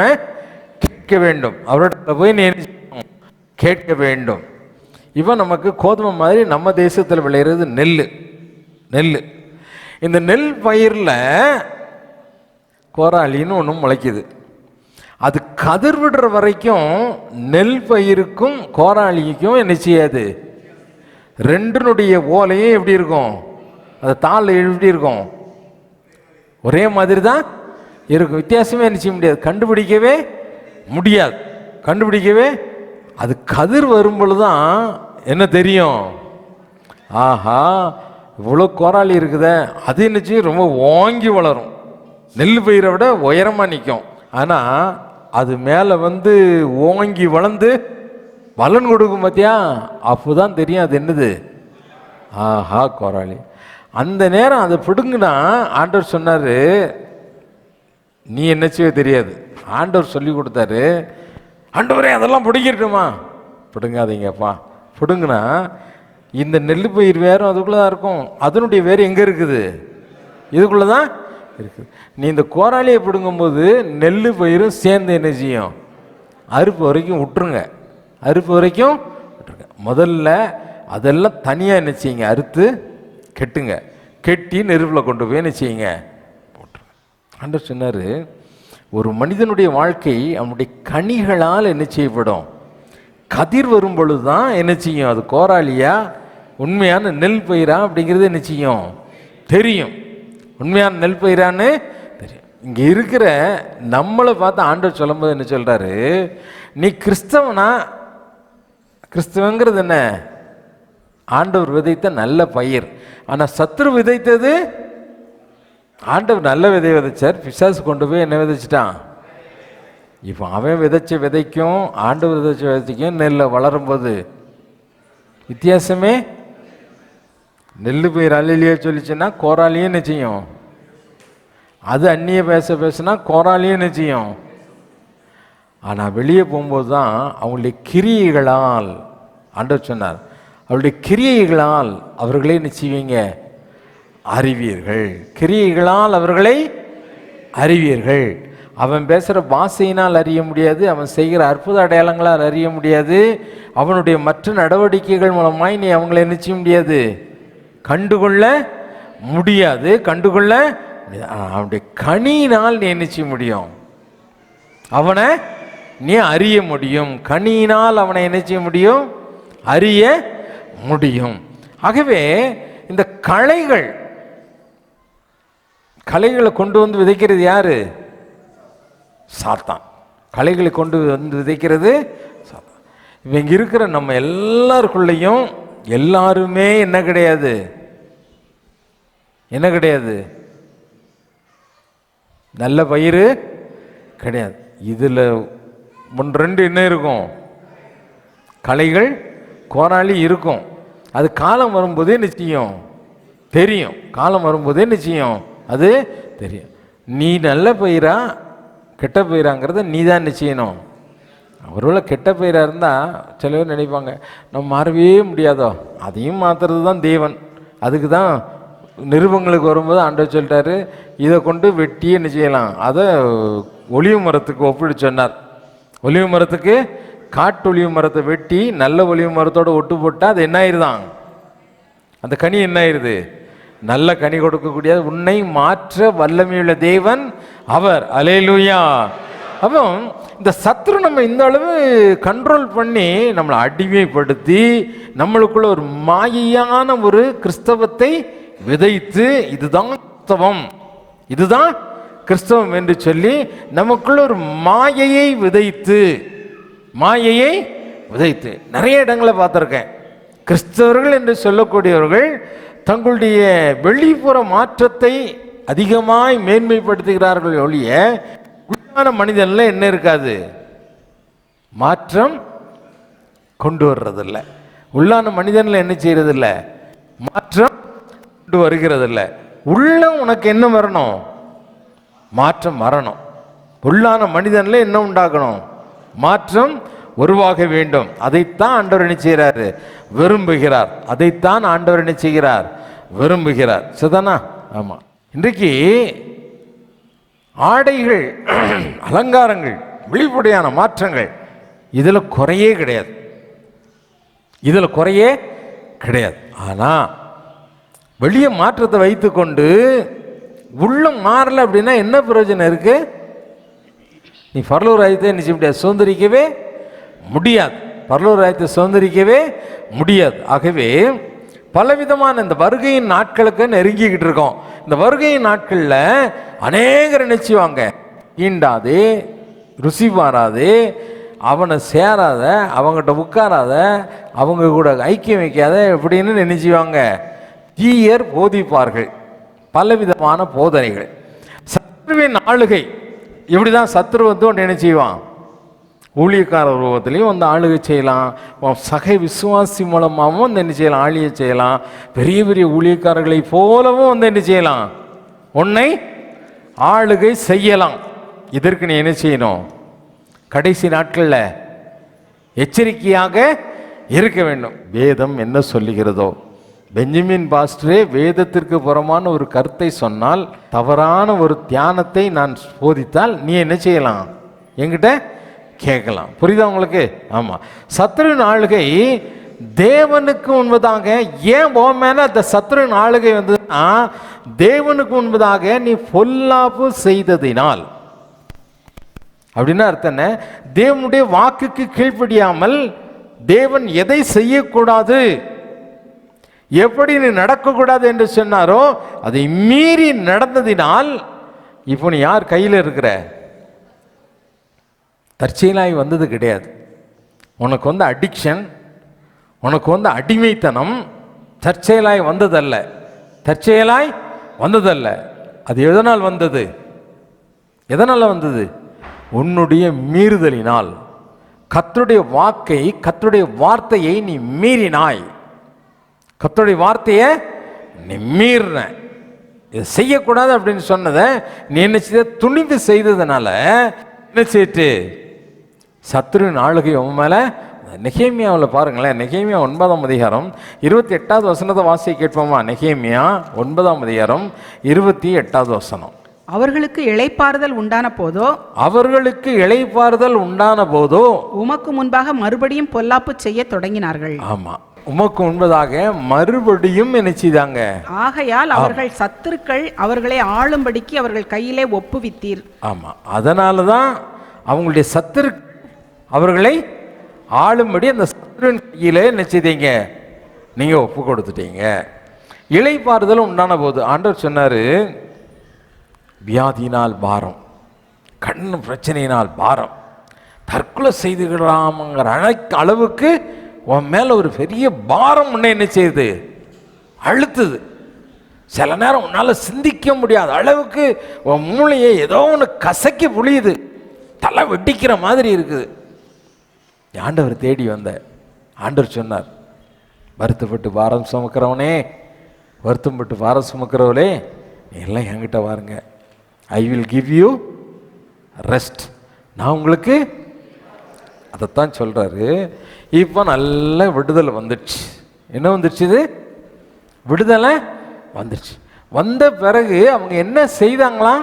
கேட்க வேண்டும். அவர்கிட்ட போய் என்ன செய்யணும்? கேட்க வேண்டும். இப்போ நமக்கு கோதுமை மாதிரி நம்ம தேசத்தில் விளையிறது நெல். இந்த நெல் பயிரில் கோராளின்னு ஒன்று முளைக்குது. அது கதிர் விடுற வரைக்கும் நெல் பயிருக்கும் கோராளிக்கும் என்ன செய்யாது? ரெண்டினுடைய ஓலையும் எப்படி இருக்கும்? அது தாள் எப்படி இருக்கும்? ஒரே மாதிரி தான் இருக்கும். வித்தியாசமே என்ன செய்ய முடியாது, கண்டுபிடிக்கவே முடியாது. அது கதிர் வரும்பொழுது தான் என்ன தெரியும்? ஆஹா, இவ்வளோ கோராளி இருக்குதே. அது என்ன செய்யும்? ரொம்ப ஓங்கி வளரும். நெல் பயிரை விட உயரமாக நிற்கும். ஆனால் அது மேலே ஓங்கி வளர்ந்து பலன் கொடுக்கும் பார்த்தியா? அப்போ தான் தெரியும் அது என்னது. ஆஹா, கோராளி. அந்த நேரம் அதை பிடுங்குனா ஆண்டவர் சொன்னார், நீ என்ன செய்ய தெரியாது. ஆண்டவர் சொல்லி கொடுத்தாரு, ஆண்டவரே அதெல்லாம் பிடிக்கட்டுமா? பிடுங்காதீங்கப்பா. பிடுங்குனா இந்த நெல் பயிர் வேறும் அதுக்குள்ளே தான் இருக்கும். அதனுடைய வேறு எங்கே இருக்குது? இதுக்குள்ளே தான் இருக்குது. நீ இந்த கோராளியை பிடுங்கும்போது நெல் பயிரும் சேர்ந்து என்ன செய்யும்? அறுப்பு வரைக்கும் விட்டுருங்க. முதல்ல அதெல்லாம் தனியாக என்ன செய்யுங்க? அறுத்து கெட்டி நெருப்பில் கொண்டு போய் என்ன செய்யுங்க? போட்டுருங்க. ஆண்டவர் சொன்னார், ஒரு மனிதனுடைய வாழ்க்கை அவனுடைய கனிகளால் என்ன செய்யப்படும்? கதிர் வரும் பொழுது தான் என்ன செய்யும்? அது கோராளியா உண்மையான நெல் பயிரா அப்படிங்கிறது என்ன செய்யும்? தெரியும். உண்மையான நெல் பயிரான்னு தெரியும். இங்கே இருக்கிற நம்மளை பார்த்து ஆண்டவர் சொல்லும்போது என்ன சொல்கிறாரு? நீ கிறிஸ்தவங்கிறது என்ன? ஆண்டவர் விதைத்த நல்ல பயிர். ஆனால் சத்துரு விதைத்தது, ஆண்டவர் நல்ல விதை விதைச்சார், பிசாசு கொண்டு போய் என்ன விதைச்சிட்டான்? இப்போ அவன் விதைச்ச விதைக்கும் ஆண்டவர் விதைச்ச விதைக்கும் நெல்லை வளரும்போது வித்தியாசமே. நெல் பயிர் அல்லிலேயே சொல்லிச்சுன்னா கோராளியே என்ன செய்யும்? அது அந்நிய பேசினா கோராளியே என்ன செய்யும்? ஆனால் வெளியே போகும்போது தான் அவங்களுடைய கிரியைகளால், ஆண்டவர் சொன்னார், அவருடைய கிரியைகளால் அவர்களே என்ன செய்வீங்க? அறிவீர்கள். கிரியைகளால் அவர்களை அறிவீர்கள். அவன் பேசுகிற பாஷையினால் அறிய முடியாது, அவன் செய்கிற அற்புத அடையாளங்களால் அறிய முடியாது, அவனுடைய மற்ற நடவடிக்கைகள் மூலமாய் நீ அவங்களை என்ன செய்ய முடியாது? கண்டுகொள்ள முடியாது. அவனுடைய கனியினால் நீ என்ன செய்ய முடியும்? அவனை நீ அறிய முடியும். கனியினால் அவனை என்ன செய்ய முடியும்? அறிய முடியும். ஆகவே இந்த களைகளை கொண்டு வந்து விதைக்கிறது யாரு? சாத்தான். களைகளை கொண்டு வந்து விதைக்கிறது சாத்தான். இவங்க இருக்கிற நம்ம எல்லாருக்குள்ளேயும் எல்லாருமே என்ன கிடையாது? நல்ல பயிர் கிடையாது. இதில் ரெண்டு என்ன இருக்கும்? களைகள் கோராளி இருக்கும். அது காலம் வரும்போதே நிச்சயம் தெரியும். காலம் வரும்போதே நிச்சயம் அது தெரியும். நீ நல்ல பயிரா கெட்ட பயிராங்கிறத நீ தான் நிச்சயணும். ஒருவேளை கெட்ட பயிராக இருந்தால் சில பேர் நினைப்பாங்க நம்ம மாறவே முடியாதோ, அதையும் மாற்றுறது தான் தேவன். அதுக்கு தான் நிருபங்களுக்கு வரும்போது ஆண்டவர் சொல்லிட்டாரு, இதை கொண்டு வெட்டியே என்ன செய்யலாம், அதை ஒலிவு மரத்துக்கு ஒப்பிட்டு சொன்னார். ஒலிவு மரத்துக்கு காட்டு ஒலிவு மரத்தை வெட்டி நல்ல ஒலிவு மரத்தோடு ஒட்டு போட்டால் அது என்ன ஆயிருதான், அந்த கனி என்ன ஆயிருது, நல்ல கனி கொடுக்கக்கூடிய உன்னை மாற்ற வல்லமையுள்ள தேவன் அவர். அல்லேலூயா. அப்போ இந்த சத்ரு நம்ம இந்த அளவு கண்ட்ரோல் பண்ணி நம்மளை அடிமைப்படுத்தி நம்மளுக்குள்ள ஒரு மாயையான ஒரு கிறிஸ்தவத்தை விதைத்து இதுதான் கிறிஸ்தவம், இதுதான் கிறிஸ்தவம் என்று சொல்லி நமக்குள்ள ஒரு மாயையை விதைத்து நிறைய இடங்களை பார்த்துருக்கேன். கிறிஸ்தவர்கள் என்று சொல்லக்கூடியவர்கள் தங்களுடைய வெளிப்புற மாற்றத்தை அதிகமாய் மேன்மைப்படுத்துகிறார்கள் ஒழிய உள்ளான மனிதன்ல என்ன இருக்காது, மாற்றம் கொண்டு வர்றதில்ல. உள்ளான மனிதன்ல என்ன செய்யறதில்ல, மாற்றம் கொண்டு வருகிறதில்ல. உள்ள உனக்கு என்ன வரணும், மாற்றம் வரணும். உள்ளான மனிதன்ல என்ன உண்டாகணும், மாற்றம் உருவாக வேண்டும். அதைத்தான் ஆண்டவர் என்ன செய்கிறாரு, விரும்புகிறார். அதைத்தான் ஆண்டவர் என்ன செய்கிறார், விரும்புகிறார். சரிதானா? ஆமா. இன்றைக்கு ஆடைகள், அலங்காரங்கள், வெளிப்படையான மாற்றங்கள், இதுல குறையே கிடையாது. ஆனா வெளியே மாற்றத்தை வைத்துக்கொண்டு உள்ள மாறல அப்படின்னா என்ன பிரயோஜனம் இருக்கு? நீ பரலோக ராஜ்யத்தை நிச்சயம் முடியாது, சுதந்திரிக்கவே முடியாது. பரலோக ராஜ்யத்தை சுதந்திரிக்கவே முடியாது. ஆகவே பலவிதமான இந்த வருகையின் நாட்களுக்கு நெருங்கிக்கிட்டு இருக்கோம். இந்த வருகையின் நாட்களில் அநேகர் நினைச்சுவாங்க, ஈண்டாதே, ருசி பாராதே, அவனை சேராத, அவங்ககிட்ட உட்காராத, அவங்க கூட ஐக்கியம் வைக்காத எப்படின்னு நினைச்சுவாங்க. தீயர் போதிப்பார்கள், பலவிதமான போதனைகள். சத்ருவின் ஆளுகை இப்படிதான். சத்ரு வந்து ஒன்று என்ன செய்வான், ஊழியக்கார உருவத்திலையும் வந்து ஆளுகை செய்யலாம், சகை விசுவாசி மூலமாகவும் வந்து என்ன செய்யலாம், ஆளுகை செய்யலாம். பெரிய பெரிய ஊழியக்காரர்களை போலவும் வந்து என்ன செய்யலாம், உன்னை ஆளுகை செய்யலாம். இதற்கு நீ என்ன செய்யணும், கடைசி நாட்களில் எச்சரிக்கையாக இருக்க வேண்டும். வேதம் என்ன சொல்லுகிறதோ, பெஞ்சமின் பாஸ்டரே வேதத்திற்கு புறமான ஒரு கருத்தை சொன்னால், தவறான ஒரு தியானத்தை நான் போதித்தால் நீ என்ன செய்யலாம், என்கிட்ட கேட்கலாம். புரியுதா உங்களுக்கு? ஆமா. சத்ருவின் ஆளுகை தேவனுக்கு முன்பதாக. ஏன் உன் மேல அந்த சத்ருவின் ஆளுகை வந்ததுன்னா, தேவனுக்கு முன்பதாக நீ பொல்லாப்பு செய்ததினால். அப்படின்னா அர்த்தம் என்ன? தேவனுடைய வாக்குக்கு கீழ்ப்படியாமல் தேவன் எதை செய்யக்கூடாது, எப்படி நீ நடக்கக்கூடாது என்று சொன்னாரோ அதை மீறி நடந்ததினால் இப்போ நீ யார் கையில் இருக்கிற? தற்செயலாய் வந்தது கிடையாது. உனக்கு வந்து அடிக்ஷன், உனக்கு வந்து அடிமைத்தனம் தற்செயலாய் வந்ததல்ல. அது எதனால் வந்தது? உன்னுடைய மீறுதலினால். கர்த்தருடைய வார்த்தையை நீ மீறினாய். கர்த்தருடைய வார்த்தையை நீ மீறின, இதை செய்யக்கூடாது அப்படின்னு சொன்னதை நீ என்ன செய்த, துணிந்து செய்ததுனால என்ன செய்து, சத்ருவின் ஆளுகை உன் மேல. நெகேமியாவில் பாருங்களேன், நெகேமியா 9ஆம் அதிகாரம் 28வது வசனத்தை வாசிக்க கேட்போமா? நெகேமியா 9ஆம் அதிகாரம் 28வது வசனம். அவர்களுக்கு இளைப்பாறுதல் உண்டான போதோ உமக்கு முன்பாக மறுபடியும் பொல்லாப்பு செய்ய தொடங்கினார்கள். ஆமா, உமக்கு முன்பதாக மறுபடியும் என்ன செய்தாங்க? ஆகையால் அவர்கள் சத்துருக்கள் அவர்களை ஆளும்படிக்கு அவர்கள் கையிலே ஒப்புவித்தீர். ஆமா, அதனாலதான் அவங்களுடைய சத்துரு அவர்களை ஆளும்படி அந்த சத்துருவின் கையிலே என்ன செய்தீங்க, நீங்க ஒப்பு கொடுத்துட்டீங்க. இளைப்பாறுதல் உண்டான போது ஆண்டவர் சொன்னாரு, வியாதியினால் பாரம், கண் பிரச்சனையினால் பாரம், தற்கொலை செய்துகளாமங்கிற அளவுக்கு உன் மேல ஒரு பெரிய பாரம் உன்னை என்ன செய்யுது, அழுத்துது. சில நேரம் உன்னால சிந்திக்க முடியாத அளவுக்கு உன் மூளையை ஏதோ ஒன்று கசக்கி புளியுது, தலை வெட்டிக்கிற மாதிரி இருக்குது. ஆண்டவர் தேடி வந்த ஆண்டவர் சொன்னார், வருத்தப்பட்டு பாரம் சுமக்கிறவனே, வருத்தப்பட்டு பாரம் சுமக்கிறவளே, எல்லாம் என்கிட்ட வாருங்க, I will give you rest. நான் உங்களுக்கு அதைத்தான் சொல்கிறாரு. இப்போ நல்ல விடுதலை வந்துடுச்சு. என்ன வந்துடுச்சு? இது விடுதலை வந்துடுச்சு. வந்த பிறகு அவங்க என்ன செய்தாங்களாம்?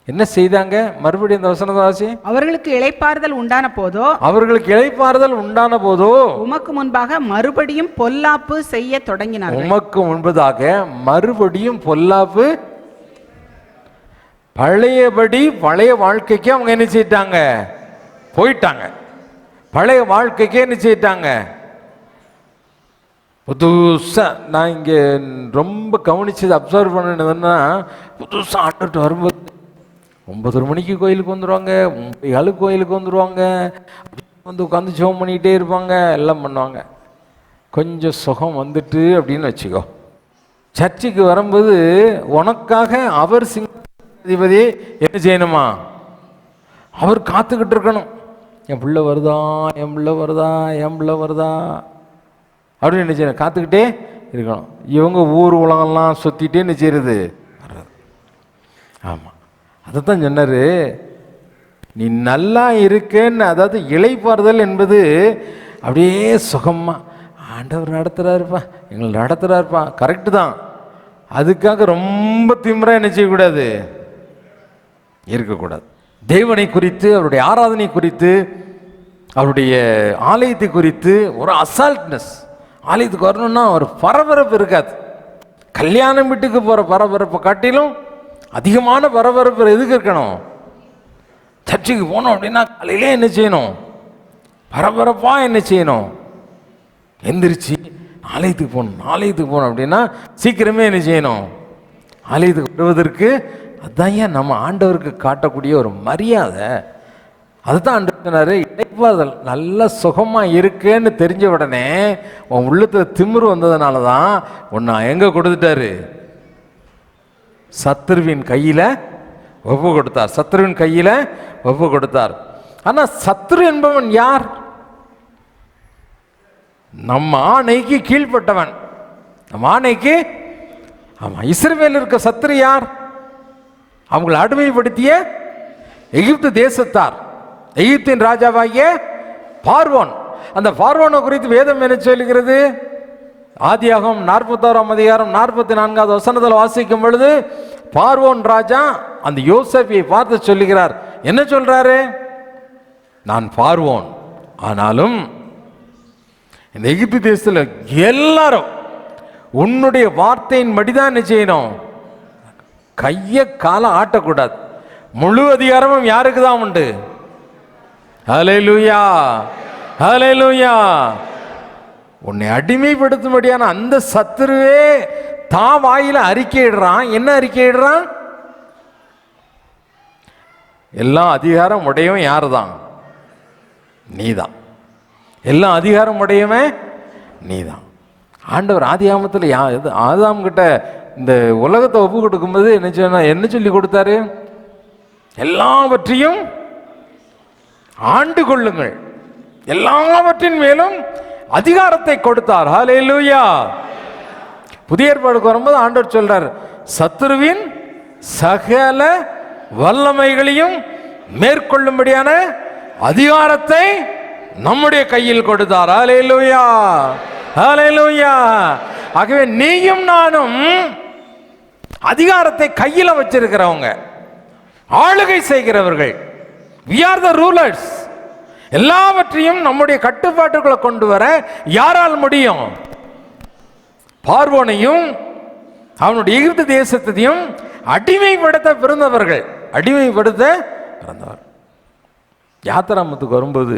என்ன செய்தாங்க? மறுபடியும் இந்த வசனத்தை வாசி. அவர்களுக்கு இளைப்பாறுதல் உண்டான போதோ, அவர்களுக்கு இளைப்பாறுதல் உண்டான போதோ, உமக்கு முன்பாக மறுபடியும் பொல்லாப்பு செய்ய தொடங்கினார்கள். உமக்கு முன்பதாக மறுபடியும் பொல்லாப்பு, பழையபடி பழைய வாழ்க்கைக்கு அவங்க என்ன செய்யிட்டாங்க? போயிட்டாங்க. பழைய வாழ்க்கைக்கு என்ன செய்யிட்டாங்க? புதுசாக நான் இங்கே ரொம்ப கவனிச்சது அப்சர்வ் பண்ணதுன்னா, புதுசாக ஆண்டுட்டு வரும்போது 9 மணிக்கு கோயிலுக்கு வந்துடுவாங்க, 9 கோயிலுக்கு வந்துடுவாங்க, வந்து உட்காந்து ஜெபம் பண்ணிக்கிட்டே இருப்பாங்க, எல்லாம் பண்ணுவாங்க. கொஞ்சம் சுகம் வந்துட்டு அப்படின்னு வச்சுக்கோ. சர்ச்சுக்கு வரும்போது உனக்காக அவர் சிங்காதிபதி என்ன செய்யணுமா? அவர் காத்துக்கிட்டு இருக்கணும். என் பிள்ளை வருதா, என் பிள்ளை வருதா, என் பிள்ளை வருதா அப்படின்னு என்ன செய்யணும்? காத்துக்கிட்டே இருக்கணும். இவங்க ஊர் உலகம்லாம் சுற்றிட்டே என்ன செய்யறது? வர்றது. ஆமாம், அதை தான் சொன்னார். நீ நல்லா இருக்கேன்னு, அதாவது இளைப்பாறுதல் என்பது அப்படியே சுகமாக ஆண்டவர் நடத்துகிறாருப்பா, எங்களை நடத்துகிறாருப்பா, கரெக்டு தான். அதுக்காக ரொம்ப திமிராக என்ன செய்யக்கூடாது? இருக்கக்கூடாது. தேவனை குறித்து, அவருடைய ஆராதனை குறித்து, அவருடைய ஆலயத்தை குறித்து ஒரு அசால்ட்னஸ். ஆலயத்துக்கு வரணும்னா ஒரு பரபரப்பு இருக்காது. கல்யாணம் வீட்டுக்கு போகிற பரபரப்பை காட்டிலும் அதிகமான பரபரப்பு எதுக்கு இருக்கணும்? சர்ச்சுக்கு போனோம் அப்படின்னா காலையிலே என்ன செய்யணும்? பரபரப்பாக என்ன செய்யணும்? எந்திரிச்சு ஆலயத்துக்கு போகணும். ஆலயத்துக்கு போகணும் அப்படின்னா சீக்கிரமே என்ன செய்யணும்? ஆலயத்துக்கு வருவதற்கு அதுதான் ஏன் நம்ம ஆண்டவருக்கு காட்டக்கூடிய ஒரு மரியாதை. அதுதான் ஆண்டவர் சொன்னார், இளைப்பாறுதல் நல்ல சுகமாக இருக்குன்னு தெரிஞ்ச உடனே உன் உள்ளத்தில் திமிரு வந்ததுனால தான் உன்னை எங்கே கொடுத்துட்டாரு? சத்துருவின் கையில் ஒப்பு கொடுத்தார். சத்துருவின் கையில் ஒப்பு கொடுத்தார். ஆனால் சத்துரு என்பவன் யார்? நம்ம ஆணைக்கு கீழ்ப்பட்டவன். நம்ம ஆணைக்கு, ஆமாம், இஸ்ரவேலில் இருக்க சத்துரு யார்? அவங்களை அடிமைப்படுத்திய எகிப்து தேசத்தார், எகிப்தின் ராஜாவாகிய பார்வோன். அந்த பார்வோனை குறித்து வேதம் என்ன சொல்கிறது? ஆதியாகமம் 41ஆம் அதிகாரம் 44வது வசனத்தில் வாசிக்கும் பொழுது பார்வோன் ராஜா அந்த யோசேப்பை பார்த்து சொல்லுகிறார். என்ன சொல்றாரு? நான் பார்வோன், ஆனாலும் இந்த எகிப்து தேசத்தில் எல்லாரும் உன்னுடைய வார்த்தையின் படிதான் என்ன செய்யணும்? கையை காலை ஆட்டக்கூடாது. முழு அதிகாரமும் யாருக்கு தான் உண்டு? ஹல்லேலூயா, ஹல்லேலூயா. உன்னை அடிமைப்படுத்தும்படியான அந்த சத்துருவே தான் வாயில அறிக்கையிடுறான். என்ன அறிக்கையிடுறான்? எல்லா அதிகாரம் உடையவன் யாரு தான்? நீதான். எல்லா அதிகாரம் உடையவன் நீதான். ஆண்டவர் ஆதியாகமத்தில் ஆதாம் கிட்ட இந்த உலகத்தை ஒப்பு கொடுக்கும்போது என்ன சொல்லி கொடுத்தாரு? எல்லாவற்றையும் ஆண்டு கொள்ளுங்கள், எல்லாவற்றின் மேலும் அதிகாரத்தை கொடுத்தார். ஹல்லேலூயா. புதிய ஏற்பாடுக்கு வரும்போது ஆண்டவர் சொல்றார், சத்துருவின் சகல வல்லமைகளையும் மேற்கொள்ளும்படியான அதிகாரத்தை நம்முடைய கையில் கொடுத்தார். ஹல்லேலூயா, ஹல்லேலூயா. ஆகவே நீயும் நானும் அதிகாரத்தை கையில் வச்சிருக்கிறவங்க, ஆளுகை செய்கிறவர்கள். we are the rulers. எல்லாவற்றையும் நம்முடைய கட்டுப்பாட்டுக்குள்ள கொண்டு வர யாரால் முடியும்? பார்வோனையும் அவனுடைய எகிப்து தேசத்தையும் அடிமைப்படுத்த பிறந்தவர்கள், அடிமைப்படுத்த பிறந்தவர். யாத்திராமத்துக்கு வரும்போது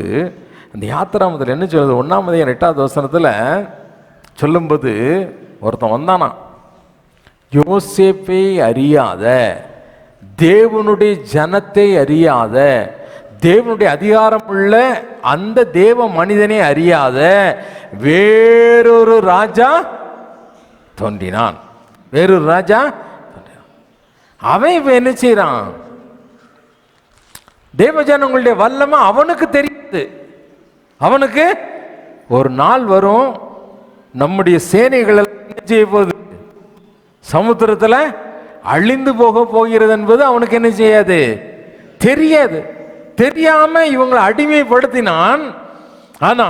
அந்த யாத்திராமத்தில் என்ன சொல்லுது? 1ஆம் அதிகாரம் 8வது வசனத்தில் சொல்லும்போது ஒருத்தன் வந்தானா, யோசேப்பை அறியாத, தேவனுடைய ஜனத்தை அறியாத, தேவனுடைய அதிகாரம் உள்ள அந்த தேவ மனிதனை அறியாத வேறொரு ராஜா தோன்றினான். வேறொரு ராஜா. அவன் இப்ப என்ன செய்யறான்? தேவஜனங்களுடைய வல்லமை அவனுக்கு தெரியுது. அவனுக்கு ஒரு நாள் வரும், நம்முடைய சேனைகள் என்ன செய்ய போகுது, சமுத்திரத்தில் அழிந்து போகிறது என்பது அவனுக்கு என்ன செய்யாது, தெரியாது. தெரியாம இவங்களை அடிமைப்படுத்தினான். ஆனா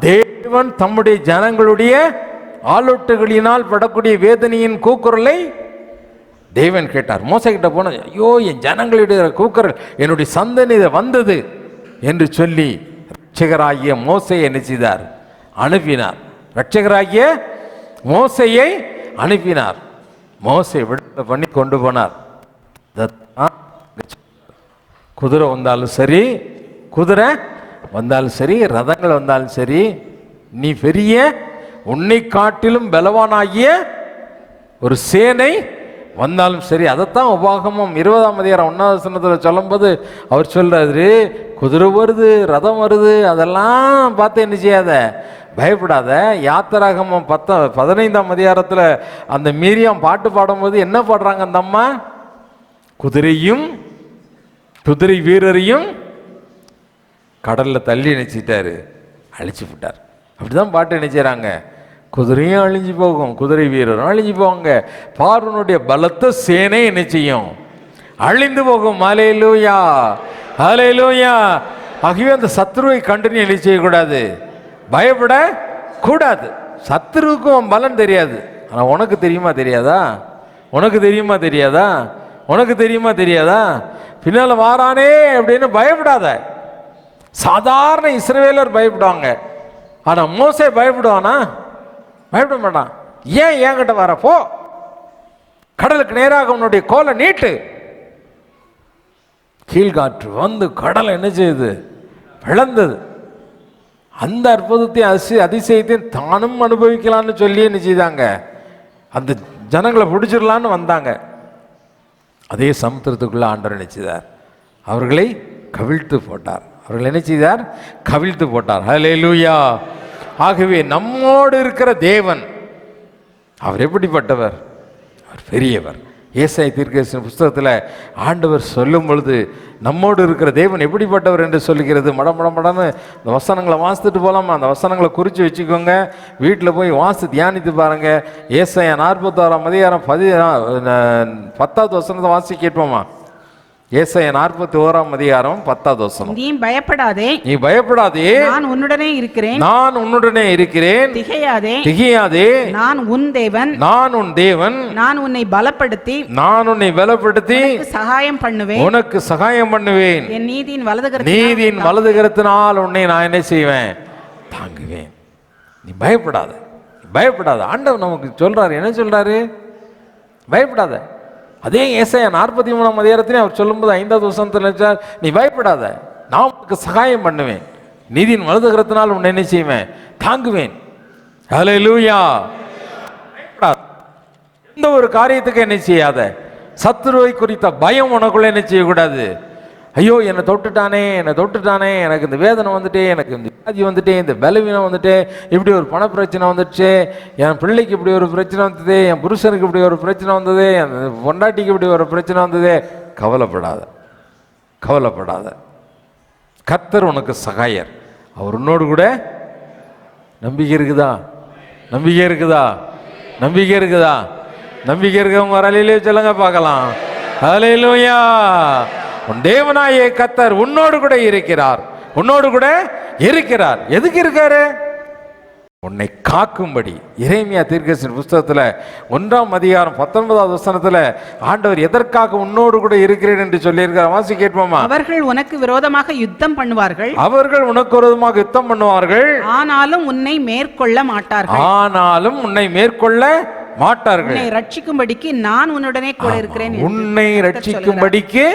தேவன் தம்முடைய ஜனங்களுடைய ஆலோட்டுகளினால் படக்கூடிய வேதனையின் கூக்குரலை தேவன் கேட்டார். மோசே கிட்ட போன, ஐயோ என் ஜனங்களுடைய கூக்குரல் என்னுடைய சந்தனி வந்தது என்று சொல்லி ரட்சகராகிய மோசையை என்ன செய்தார், அனுப்பினார். ரட்சகராகிய மோசையை அனுப்பினார். மோசை விடுதலை பண்ணி கொண்டு போனார். குதிரை வந்தாலும் சரி, குதிரை வந்தாலும் சரி, ரதங்கள் வந்தாலும் சரி, நீ பெரிய உன்னை காட்டிலும் பலவானாகிய ஒரு சேனை வந்தாலும் சரி. அதைத்தான் உபாகமம் 20ஆம் அதிகாரம் 1வது வசனத்தில் சொல்லும்போது அவர் சொல்றாரு, குதிரை வருது, ரதம் வருது, அதெல்லாம் பார்த்து என்ன செய்யாத, பயப்படாத. யாத்திராகமம் 15ஆம் அதிகாரத்தில் அந்த மீரியாம் பாட்டு பாடும்போது என்ன பாடுறாங்க அந்த அம்மா, குதிரையும் குதிரை வீரரையும் கடல்ல தள்ளி நினைச்சிட்டாரு, அழிச்சு விட்டார். அப்படிதான் பாட்டு நினைச்சாங்க. குதிரையும் அழிஞ்சு போகும், குதிரை வீரரும் அழிஞ்சு போவாங்க, பார்வனுடைய பலத்த சேனை என்ன செய்யும், அழிந்து போகும். ஹல்லேலூயா, ஹல்லேலூயா. ஆகவே அந்த சத்ருவை கண்டு நீ என்ன செய்யக்கூடாது, பயப்பட கூடாது. சத்ருவுக்கும் பலன் தெரியாது, ஆனா உனக்கு தெரியுமா தெரியாதா, உனக்கு தெரியுமா தெரியாதா, உனக்கு தெரியுமா தெரியாதா, பின்னால வாரானே அப்படின்னு பயப்படாத. சாதாரண இஸ்ரவேலர் பயப்படுவாங்க, ஆனா மோசே பயப்படுவானா, பயப்பட மாட்டான். ஏன் என்கிட்ட வர, போ, கடலுக்கு நேராக உன்னுடைய கோலை நீட்டு. கீழ்காற்று வந்து கடலை என்ன செய்யுது, பிளந்தது. அந்த அற்புதத்தை அதிசயத்தையும் தானும் அனுபவிக்கலான்னு சொல்லி என்ன செய்தாங்க, அந்த ஜனங்களை பிடிச்சிடலான்னு வந்தாங்க. அதே சமுத்திரத்துக்குள்ள ஆண்டவர் என்ன செய்தார், அவர்களை கவிழ்த்து போட்டார். அவர்கள் என்ன செய்தார், கவிழ்த்து போட்டார். ஹல்லேலூயா. ஆகவே நம்மோடு இருக்கிற தேவன் அவர் எப்படிப்பட்டவர், அவர் பெரியவர். ஏசாயா தீர்க்கதரிசன புஸ்தகத்தில் ஆண்டவர் சொல்லும் பொழுது நம்மோடு இருக்கிற தேவன் எப்படிப்பட்டவர் என்று சொல்லுகிறது. மடமடன்னு அந்த வசனங்களை வாசித்துட்டு போகலாமா, அந்த வசனங்களை குறித்து வச்சுக்கோங்க, வீட்டில் போய் வாசி தியானித்து பாருங்க. ஏசாயா 46ஆம் அதிகாரம் 10வது வசனத்தை வாசி கேட்போமா. ஏசாயா 41ஆம் அதிகாரம் 10வது வசனம். நீ பயப்படாதே, நீ பயப்படாதே, நான் உன்னுடனே இருக்கிறேன், நான் உன்னுடனே இருக்கிறேன், திகையாதே, திகையாதே, நான் உன் தேவன், நான் உன் தேவன், நான் உன்னை பலப்படுத்தி, நான் உன்னை பலப்படுத்தி சகாயம் பண்ணுவேன், உனக்கு சகாயம் பண்ணுவேன், என் நீதியின் வலதுகரத்தினால் நீதியின் வலதுகரத்தினால் உன்னை நான் என்ன செய்வேன், தாங்குவேன். நீ பயப்படாத, பயப்படாத. ஆண்டவர் நமக்கு சொல்றாரு, என்ன சொல்றாரு, பயப்படாத. அதே ஏசாயா 43ஆம் அதிகாரத்திலே அவர் சொல்லும்போது 5வது வசனத்தில், நீ பயப்படாத, நான் உனக்கு சகாயம் பண்ணுவேன், நீதியின் வலதுகரத்தினால் உன்னை என்ன செய்வேன், தாங்குவேன். ஹல்லேலூயா. பயப்படாத. எந்த ஒரு காரியத்துக்கு என்ன செய்யாத, சத்துருவை குறித்த பயம் உனக்குள்ள என்ன செய்யக்கூடாது. ஐயோ என்னை தொட்டுட்டானே, என்னை தொட்டுட்டானே, எனக்கு இந்த வேதனை வந்துட்டே, எனக்கு இந்த வியாதி வந்துட்டே, இந்த பலவீனம் வந்துட்டே, இப்படி ஒரு பண பிரச்சனை வந்துடுச்சு, என் பிள்ளைக்கு இப்படி ஒரு பிரச்சனை வந்தது, என் புருஷனுக்கு இப்படி ஒரு பிரச்சனை வந்தது, என் பொண்டாட்டிக்கு இப்படி ஒரு பிரச்சனை வந்தது. கவலைப்படாத, கவலைப்படாத. கர்த்தர் உனக்கு சகாயர், அவர் உன்னோடு கூட. நம்பிக்கை இருக்குதா, நம்பிக்கை இருக்குதா, நம்பிக்கை இருக்குதா, நம்பிக்கை இருக்கவங்க வரலையிலே சொல்லுங்க பார்க்கலாம். ஹல்லேலூயா. உன் தேவனாயே கர்த்தர் உன்னோடு கூட இருக்கிறார், உன்னோடு கூட இருக்கிறார். எதுக்கு இருக்காரு, உன்னை காக்கும்படி. எரேமியா தீர்க்கதரிசன புஸ்தகத்தில் 1ஆம் அதிகாரம் 19வது வசனத்தில் ஆண்டவர் எதற்காக உன்னோடு கூட இருக்கிறேன் என்று சொல்லியிருக்கிறார். வாசி கேட்போமா. அவர்கள் உனக்கு விரோதமாக யுத்தம் பண்ணுவார்கள், அவர்கள் உனக்கு விரோதமாக யுத்தம் பண்ணுவார்கள், ஆனாலும் உன்னை மேற்கொள்ள மாட்டார்கள், ஆனாலும் உன்னை மேற்கொள்ள மாட்டார்கள். உன்னை ரட்சிக்கும்படிக்கு நான் உன்னுடனே கூட இருக்கிறேன். உன்னை ரட்சிக்கும்படிக்கு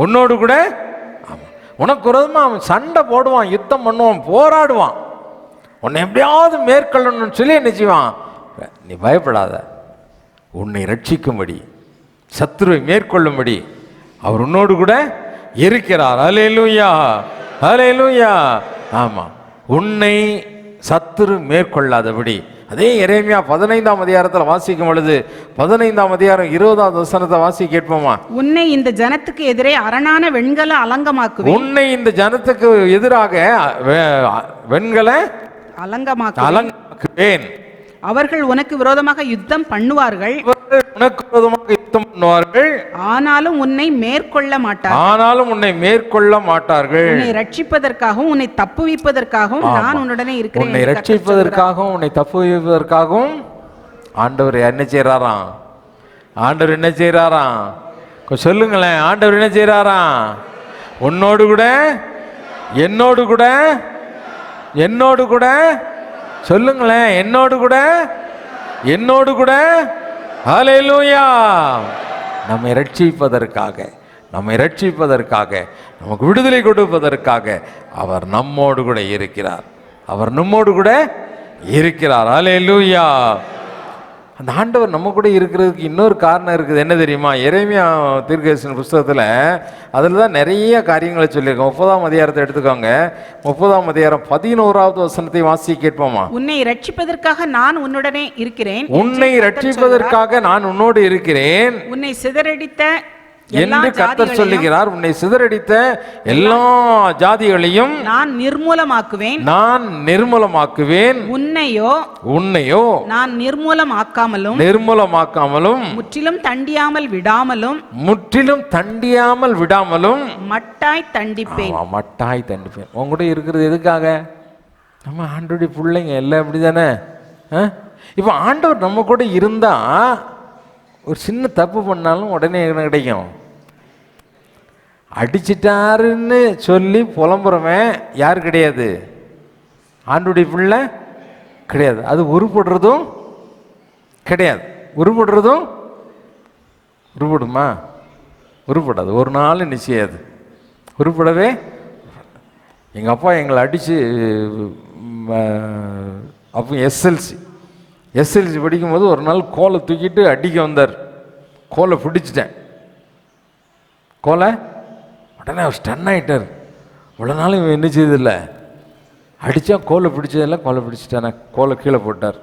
உன்னோடு கூட. உனக்கு விரோதமா அவன் சண்டை போடுவான், யுத்தம் பண்ணுவான், போராடுவான், உன்னை எப்படியாவது மேற்கொள்ளணும்னு சொல்லி என்ன செய்வான். நீ பயப்படாத, உன்னை ரட்சிக்கும்படி, சத்துருவை மேற்கொள்ளும்படி அவர் உன்னோடு கூட இருக்கிறார். ஹல்லேலூயா, ஹல்லேலூயா. ஆமா, உன்னை சத்துரு மேற்கொள்ளாதபடி. அதே எரேமியா 15ஆம் அதிகாரத்தில் வாசிக்கும் பொழுது 15ஆம் அதிகாரம் 20வது வசனத்தை வாசி கேட்போமா? உன்னை இந்த ஜனத்துக்கு எதிரே அரணான வெண்கல அலங்கமாக்குவேன். உன்னை இந்த ஜனத்துக்கு எதிராக வெண்கல அலங்கமாக்குவேன். அவர்கள் உனக்கு விரோதமாக யுத்தம் பண்ணுவார்கள். உனக்கு விரோதமாக யுத்தம் பண்ணுவார்கள். ஆனாலும் உன்னை மேற்கொள்ள மாட்டார்கள். உன்னை ரட்சிப்பதற்காகவும் உன்னை தப்புவிப்பதற்காகவும் நான் உன்னுடனே இருக்கிறேன். உன்னை ரட்சிப்பதற்காகவும் உன்னை தப்புவிப்பதற்காகவும் ஆண்டவர் என்ன செய்றாராம்? ஆண்டவர் என்ன செய்றாராம்? சொல்லுங்களேன். ஆண்டவர் என்ன செய்றாராம்? உன்னோடு கூட, என்னோடு கூட, என்னோடு கூட, சொல்லுங்களேன். என்னோடு கூட, என்னோடு கூட. ஹல்லேலூயா. நம்மை ரட்சிப்பதற்காக, நமக்கு விடுதலை கொடுப்பதற்காக அவர் நம்மோடு கூட இருக்கிறார். ஹல்லேலூயா. அந்த ஆண்டவர் நம்ம கூட இருக்கிறதுக்கு இன்னொரு காரணம் இருக்குது. என்ன தெரியுமா? எரேமியா தீர்க்கதரிசன புஸ்தகத்தில் அதில் தான் நிறைய காரியங்களை சொல்லியிருக்கோம். 30ஆம் அதிகாரத்தை எடுத்துக்கோங்க. 30ஆம் அதிகாரம் 11வது வசனத்தை வாசி கேட்போமா? உன்னை ரட்சிப்பதற்காக நான் உன்னுடனே இருக்கிறேன். உன்னை ரட்சிப்பதற்காக நான் உன்னோடு இருக்கிறேன். உன்னை சிதறடித்த என்று கர்த்தர் சொல்லுகிறார். உன்னை சிதறடித்த எல்லா ஜாதிகளையும் நான் நிர்மூலமாக்குவேன். உன்னையோ நான் நிர்மூலமாக்காமலும் முற்றிலும் தண்டியாமல் விடாமலும் மட்டாய் தண்டிப்பேன். உன் கூட இருக்கிறது எதுக்காக? நம்ம ஆண்டவருடைய பிள்ளைங்க எல்லாம் அப்படிதானே. இப்போ ஆண்டவர் நம்ம கூட இருந்தா ஒரு சின்ன தப்பு பண்ணாலும் உடனே என்ன கிடைக்கும்? அடிச்சிட்டாருன்னு சொல்லி புலம்புறவன் யார் கிடையாது? ஆண்டவருடைய பிள்ளை கிடையாது. அது உருப்படுறதும் கிடையாது. உருப்படுமா? உருப்படாது. ஒரு நாள் நிச்சயாது. உருப்படவே. எங்கள் அப்பா எங்களை அடித்து அப்போ எஸ்எல்சி படிக்கும்போது ஒரு நாள் கோலை தூக்கிட்டு அடிக்க வந்தார். கோலை பிடிச்சிட்டேன். உடனே அவர் ஸ்டன் ஆகிட்டார். இவ்வளோ நாள் இவன் என்ன செய்யதில்லை, அடித்தா கோலை பிடிச்சிட்டானே. கோலை கீழே போட்டார்.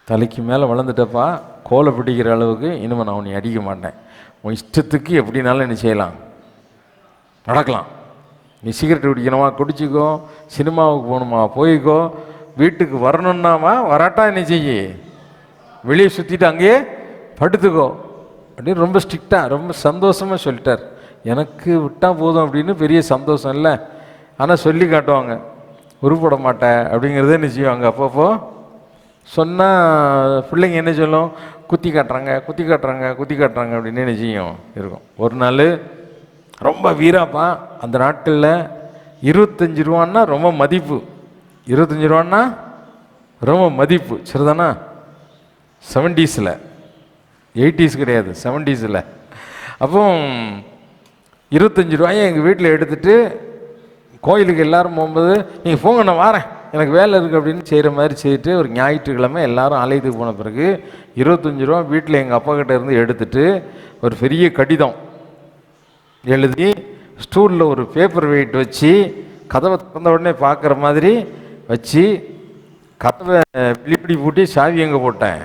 தலைக்கு மேலே வளர்ந்துட்டப்பா, கோலை பிடிக்கிற அளவுக்கு இனிமேல் நான் உன்னை அடிக்க மாட்டேன். உன் இஷ்டத்துக்கு எப்படினாலும் என்ன செய்யலாம், நடக்கலாம். நீ சிகரெட் குடிக்கணுமா குடிச்சிக்கோ, சினிமாவுக்கு போகணுமா போய்க்கோ, வீட்டுக்கு வரணுன்னாமா வராட்டா என்ன செய்ய, வெளியே சுற்றிட்டு அங்கேயே படுத்துக்கோ அப்படின்னு ரொம்ப ஸ்ட்ரிக்டாக ரொம்ப சந்தோஷமாக சொல்லிட்டார். எனக்கு விட்டால் போதும் அப்படின்னு பெரிய சந்தோஷம் இல்லை, ஆனால் சொல்லி காட்டுவாங்க. உருப்பட மாட்டேன் அப்படிங்கிறத என்ன செய்வாங்க. அப்பப்போ சொன்னால் பிள்ளைங்க என்ன சொல்லும், குத்தி காட்டுறாங்க அப்படின்னு என்ன செய்யும் இருக்கும். ஒரு நாள் ரொம்ப வீராப்பா, அந்த நாட்களில் 25 ரூபான்னா ரொம்ப மதிப்பு. 25 ரூபான்னா ரொம்ப மதிப்பு. சரிதானா? 70s, 80s கிடையாது, 70s. அப்போ 25 ரூபாயை எங்கள் வீட்டில் எடுத்துகிட்டு கோயிலுக்கு எல்லோரும் போகும்போது, நீங்கள் போங்க நான் வாரேன் எனக்கு வேலை இருக்குது அப்படின்னு செய்கிற மாதிரி செய்துட்டு, ஒரு ஞாயிற்றுக்கிழமை எல்லோரும் ஆலயத்துக்கு போன பிறகு 25 ரூபா வீட்டில் எங்கள் அப்பா கிட்டே இருந்து எடுத்துகிட்டு ஒரு பெரிய கடிதம் எழுதி ஸ்டூலில் ஒரு பேப்பர் வெயிட் வச்சு கதவை திறந்த உடனே பார்க்குற மாதிரி வச்சு கதவை வெளிப்படி பூட்டி சாவி எங்கே போட்டேன்,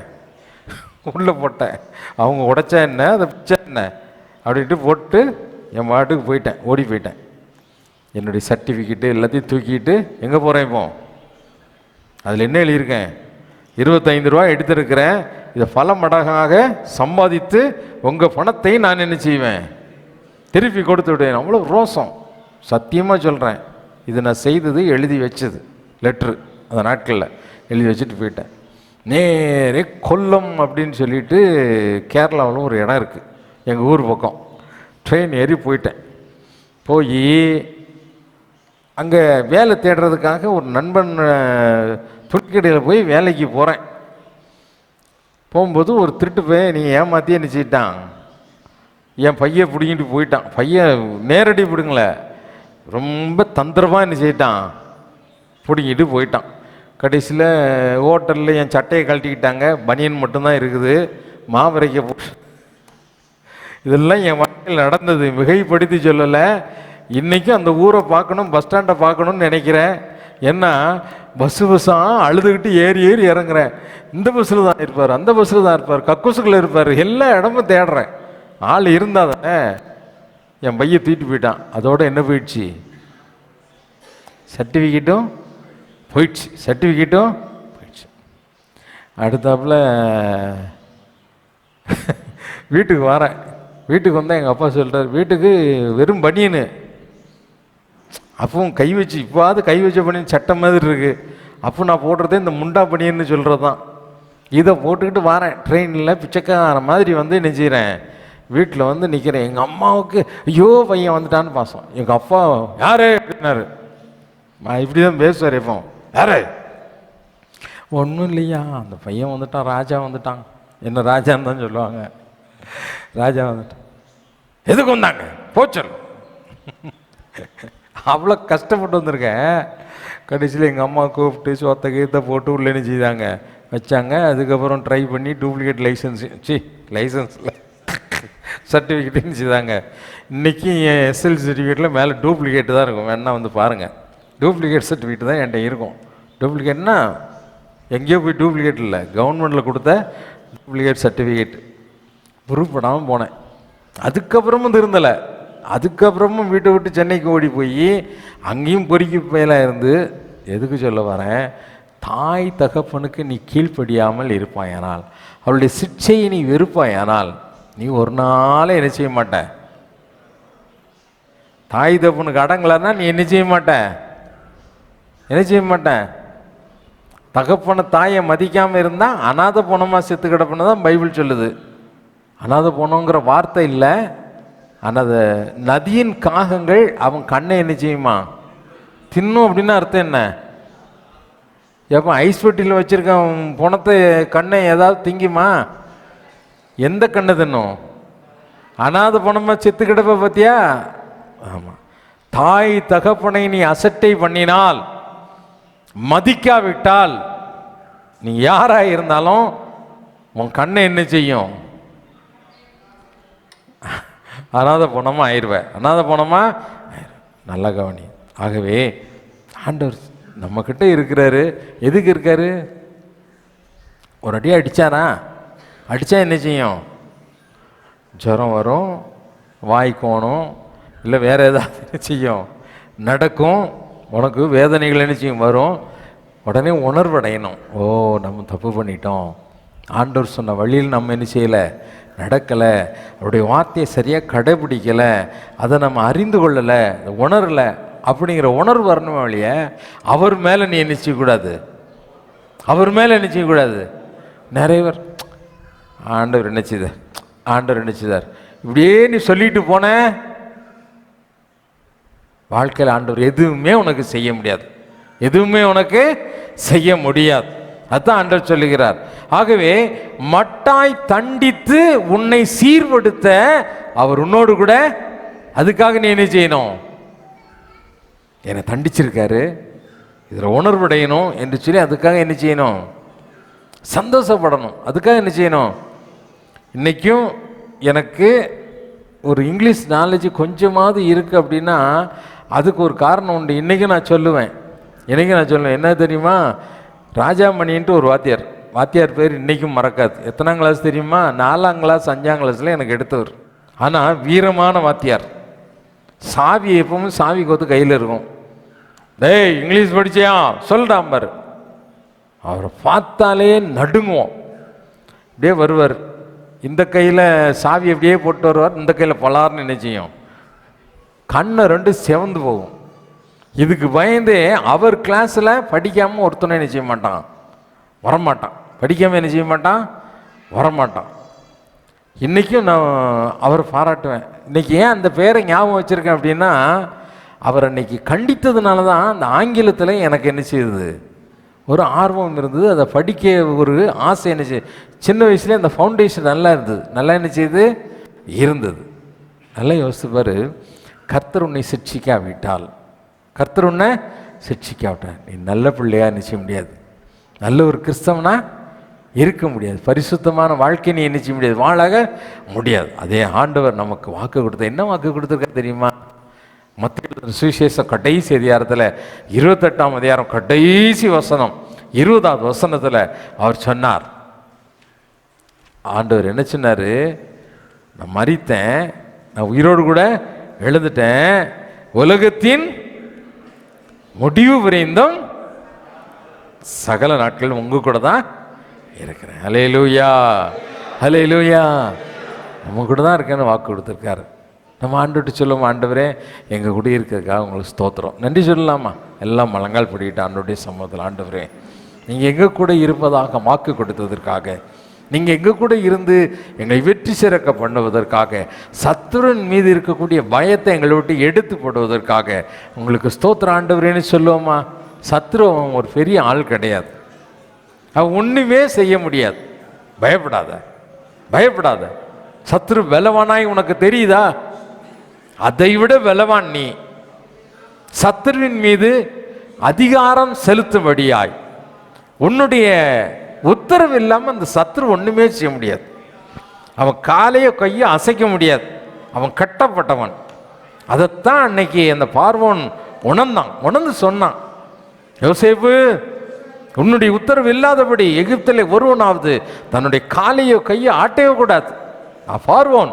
உள்ளே போட்டேன். அவங்க உடைச்சா என்ன, அதை பிச்சா என்ன அப்படின்ட்டு போட்டு என் பாட்டுக்கு போயிட்டேன், ஓடி போயிட்டேன். என்னுடைய சர்டிஃபிகேட்டு எல்லாத்தையும் தூக்கிட்டு எங்கே போகிறேன் இப்போ, அதில் என்ன எழுதியிருக்கேன், 25 ரூபா எடுத்திருக்கிறேன், இதை பல மடங்காக சம்பாதித்து உங்கள் பணத்தை நான் என்ன செய்வேன், திருப்பி கொடுத்து விடுவேன். அவ்வளோ ரோசம், சத்தியமாக சொல்கிறேன். இது நான் செய்தது, எழுதி வச்சது லெட்ரு, அந்த நாட்களில் எழுதி வச்சுட்டு போயிட்டேன். நேரே கொல்லம் அப்படின்னு சொல்லிட்டு கேரளாவில் ஒரு இடம் இருக்குது எங்கள் ஊர் பக்கம். ட்ரெயின் ஏறி போயிட்டேன். போய் அங்கே வேலை தேடுறதுக்காக ஒரு நண்பன் துணிக்கடையில் போய் வேலைக்கு போகிறேன். போகும்போது ஒரு திருட்டு போய் நீ ஏமாற்றி என்ன செய்யிட்டான், என் பையன் பிடிங்கிட்டு போயிட்டான். பையன் நேரடி பிடுங்களே, ரொம்ப தந்திரமாக என்ன செய்யிட்டான், பிடிங்கிட்டு போயிட்டான். கடைசியில் ஹோட்டலில் என் சட்டையை கழட்டிக்கிட்டாங்க, பனியன் மட்டும்தான் இருக்குது, மாவரைக்க போ. இதெல்லாம் என் வாழ்க்கையில் நடந்தது, மிகைப்படுத்தி சொல்லலை. இன்றைக்கும் அந்த ஊரை பார்க்கணும், பஸ் ஸ்டாண்டை பார்க்கணுன்னு நினைக்கிறேன். ஏன்னா பஸ்ஸாக அழுதுகிட்டு ஏறி ஏறி இறங்குறேன். இந்த பஸ்ஸில் தான் இருப்பார், அந்த பஸ்ஸில் தான் இருப்பார், கக்கூசுக்குள்ளே இருப்பார், எல்லா இடமும் தேடுறேன். ஆள் இருந்தால் தானே. என் பையை தூக்கிட்டு போயிட்டான். அதோட என்ன போயிடுச்சு? சர்டிஃபிகேட்டும் போயிடுச்சு. அடுத்தாப்புல வீட்டுக்கு வரேன். வீட்டுக்கு வந்தால் எங்கள் அப்பா சொல்கிறார், வீட்டுக்கு வெறும் பனியனு. அப்பவும் கை வச்சு, இப்போவாது கை வச்ச பனியன் சட்டை மாதிரி இருக்குது. அப்போ நான் போடுறதே இந்த முண்டா பனியன்னு சொல்கிறது தான். இதை போட்டுக்கிட்டு வரேன். ட்ரெயினில் பிச்சைக்கார மாதிரி வந்து நினைச்சிக்கிறேன். வீட்டில் வந்து நிற்கிறேன். எங்கள் அம்மாவுக்கு ஐயோ பையன் வந்துட்டான்னு பாசம். எங்கள் அப்பா யாரு அப்படின்னாரு. நான் இப்படி தான் பேசுவார். எப்போ யாரு? ஒன்றும் இல்லையா, அந்த பையன் வந்துட்டான், ராஜா வந்துட்டான். என்ன ராஜான்னு தான் சொல்லுவாங்க. ராஜா வந்துட்டான். எதுக்கு வந்தாங்க? போச்சல். அவ்வளோ கஷ்டப்பட்டு வந்திருக்கேன். கடைசியில் எங்கள் அம்மா கூப்பிட்டு சோத்த கீத்தை போட்டு உள்ளே செய்தாங்க, வச்சாங்க. அதுக்கப்புறம் ட்ரை பண்ணி டூப்ளிகேட் லைசன்ஸில் சர்டிஃபிகேட்டுன்னு செய்தாங்க. இன்றைக்கி என் எஸ்எல்சி சர்டிஃபிகேட்டில் மேலே டூப்ளிகேட்டு தான் இருக்கும். வேணா வந்து பாருங்கள். டூப்ளிகேட் சர்டிஃபிகேட் தான் என்கிட்ட இருக்கும். டூப்ளிகேட்னா எங்கேயோ போய் டூப்ளிகேட் இல்லை, கவர்மெண்ட்டில் கொடுத்த டூப்ளிகேட் சர்டிஃபிகேட். பொறுப்படாமல் போனேன். அதுக்கப்புறமும் திருந்தலை. அதுக்கப்புறமும் வீட்டை விட்டு சென்னைக்கு ஓடி போய் அங்கேயும் பொறுக்கி பயலாக இருந்து. எதுக்கு சொல்ல வரேன்? தாய் தகப்பனுக்கு நீ கீழ்ப்படியாமல் இருப்பாயானால், அவளுடைய சிக்ஷையை நீ வெறுப்பாயானால், நீ ஒரு நாள் என்ன செய்ய மாட்ட. தாய் தகப்பனுக்கு அடங்கலன்னா நீ என்ன செய்ய மாட்டேன். தகப்பனை தாயை மதிக்காமல் இருந்தால் அநாத போனமாக செத்து கிடப்புன்னு தான் பைபிள் சொல்லுது. அநாத போனோங்கிற வார்த்தை இல்லை. ஆனால் நதியின் காகங்கள் அவன் கண்ணை என்ன செய்யுமா தின்னும் அப்படின்னு அர்த்தம் என்ன? எப்போ ஐஸ் பெட்டியில் வச்சுருக்க பணத்தை கண்ணை ஏதாவது திங்குமா? எந்த கண்ணை தின்னும்? அநாத பணமாக செத்து கிடப்ப பார்த்தியா? ஆமாம். தாய் தகப்பனை நீ அசட்டை பண்ணினால், மதிக்காவிட்டால், நீ யாராக இருந்தாலும் உன் கண்ணை என்ன செய்யும்? அநாத பணமாக ஆயிடுவேன். நல்லா கவனி. ஆகவே ஆண்டவர் நம்மக்கிட்ட இருக்கிறாரு. எதுக்கு இருக்காரு? ஒரு அடி அடித்தானா? அடித்தா என்ன செய்யும்? ஜுரம் வரும், வாய்க்கோணும், இல்லை வேறு ஏதாவது செய்யும், நடக்கும். உனக்கு வேதனைகள் என்ன செய்யும்? வரும். உடனே உணர்வடையணும். ஓ, நம்ம தப்பு பண்ணிட்டோம், ஆண்டவர் சொன்ன வழியில் நம்ம என்ன செய்யலை, நடக்கலை, அவருடைய வார்த்தையை சரியாக கடைபிடிக்கலை, அதை நம்ம அறிந்து கொள்ளலை, உணரலை அப்படிங்கிற உணர்வு வரணும். வழிய அவர் மேலே நீ என்ன செய்யக்கூடாது. நிறைய பேர் ஆண்டவர் நினைச்சுதார் இப்படியே நீ சொல்லிட்டு போன, வாழ்க்கையில் ஆண்டவர் எதுவுமே உனக்கு செய்ய முடியாது. அதுதான் ஆண்டவர் சொல்லுகிறார். ஆகவே மட்டாய் தண்டித்து உன்னை சீர்படுத்த அவர் உன்னோடு கூட. அதுக்காக நீ என்ன செய்யணும்? என்னை தண்டிச்சிருக்காரு, இதில் உணர்வடையணும் என்று சொல்லி அதுக்காக என்ன செய்யணும்? சந்தோஷப்படணும். அதுக்காக என்ன செய்யணும்? இன்றைக்கும் எனக்கு ஒரு இங்கிலீஷ் நாலேஜ் கொஞ்சமாவது இருக்குது அப்படின்னா அதுக்கு ஒரு காரணம் உண்டு. இன்றைக்கும் நான் சொல்லுவேன். என்ன தெரியுமா? ராஜாமணின்ட்டு ஒரு வாத்தியார் பேர் இன்றைக்கும் மறக்காது. எத்தனாம் கிளாஸ் தெரியுமா? 4ஆம் கிளாஸ் 5ஆம் கிளாஸில் எனக்கு எடுத்தவர். ஆனால் வீரமான வாத்தியார். சாவி எப்பவும் சாவி கொத்து கையில் இருக்கும். டேய், இங்கிலீஷ் படிச்சியா சொல்கிறான் பாரு. அவரை பார்த்தாலே நடுங்குவோம். இப்படியே வருவார், இந்த கையில் சாவி அப்படியே போட்டு வருவார், இந்த கையில் பலார்னு என்ன செய்யும், கண்ணை 2 செவந்து போகும். இதுக்கு பயந்தே அவர் கிளாஸில் படிக்காமல் ஒருத்தனை என்ன செய்ய மாட்டான், வரமாட்டான். படிக்காமல் என்ன செய்ய மாட்டான், வரமாட்டான். இன்றைக்கும் நான் அவரை பாராட்டுவேன். இன்றைக்கி ஏன் அந்த பேரை ஞாபகம் வச்சுருக்கேன் அப்படின்னா, அவர் அன்னைக்கு கண்டித்ததுனால தான் அந்த ஆங்கிலத்தில் எனக்கு என்ன செய்யுது, ஒரு ஆர்வம் இருந்தது. அதை படிக்க ஒரு ஆசை என்ன செய்யுது. சின்ன வயசுலேயே அந்த ஃபவுண்டேஷன் நல்லா இருந்தது. நல்லா என்ன செய்யுது இருந்தது. நல்லா யோசிப்பார். கர்த்தர் உன்னை சிட்சிக்காவிட்டால், கர்த்தர் உன்னை சிட்சிக்காவிட்டால் நீ நல்ல பிள்ளையாக நிச்சய முடியாது, நல்ல ஒரு கிறிஸ்தவனா இருக்க முடியாது, பரிசுத்தமான வாழ்க்கை நீ என்ன செய்ய முடியாது, வாழாக முடியாது. அதே ஆண்டவர் நமக்கு வாக்கு கொடுத்த, என்ன வாக்கு கொடுத்துருக்கா தெரியுமா? மத்திய சுவிசேஷம் கடைசி அதிகாரத்தில் 28ஆம் அதிகாரம் கடைசி வசனம் 20வது வசனத்தில் அவர் சொன்னார், ஆண்டவர் என்ன சொன்னார், நான் மரித்தேன், நான் உயிரோடு கூட எழுந்துட்டேன், உலகத்தின் முடிவு வரைந்தும் சகல நாட்கள் உங்க கூட தான் இருக்கிறேன். ஹல்லேலூயா, ஹல்லேலூயா. நம்ம கூட தான் இருக்கேன்னு வாக்கு கொடுத்துருக்காரு. நம்ம ஆண்டுட்டு சொல்லுவோம், ஆண்டவரே எங்கள் கூட இருக்கிறதுக்காக உங்களுக்கு ஸ்தோத்திரம். நன்றி சொல்லலாமா? எல்லாம் முழங்கால் படிக்கிட்டு ஆண்டோடைய சமூகத்தில், ஆண்டவரே நீங்கள் எங்கள் கூட இருப்பதாக வாக்கு கொடுத்ததற்காக, நீங்கள் எங்கள் கூட இருந்து எங்களை வெற்றி சிறக்க பண்ணுவதற்காக, சத்துருவின் மீது இருக்கக்கூடிய பயத்தை எங்களை விட்டு எடுத்து போடுவதற்காக உங்களுக்கு ஸ்தோத்திரம் ஆண்டவரேன்னு சொல்லுவோமா? சத்துரு அவன் ஒரு பெரிய ஆள் கிடையாது, அவன் ஒன்றுமே செய்ய முடியாது. பயப்படாத, பயப்படாத. சத்துரு பலவானாய் உனக்கு தெரியுதா? அதை விட பலவான் நீ. சத்துருவின் மீது அதிகாரம் செலுத்தும்படியாய் உன்னுடைய உத்தரவு இல்லாமல் அந்த சத்துரு ஒன்றுமே செய்ய முடியாது. அவன் காலையோ கையோ அசைக்க முடியாது, அவன் கட்டப்பட்டவன். அதைத்தான் அன்னைக்கு அந்த பார்வோன் உணர்ந்து சொன்னான், யோசேப்பு உன்னுடைய உத்தரவு இல்லாதபடி எகிப்திலே ஒருவனாவது தன்னுடைய காலையோ கையோ ஆட்டையோ கூடாது. பார்வோன்,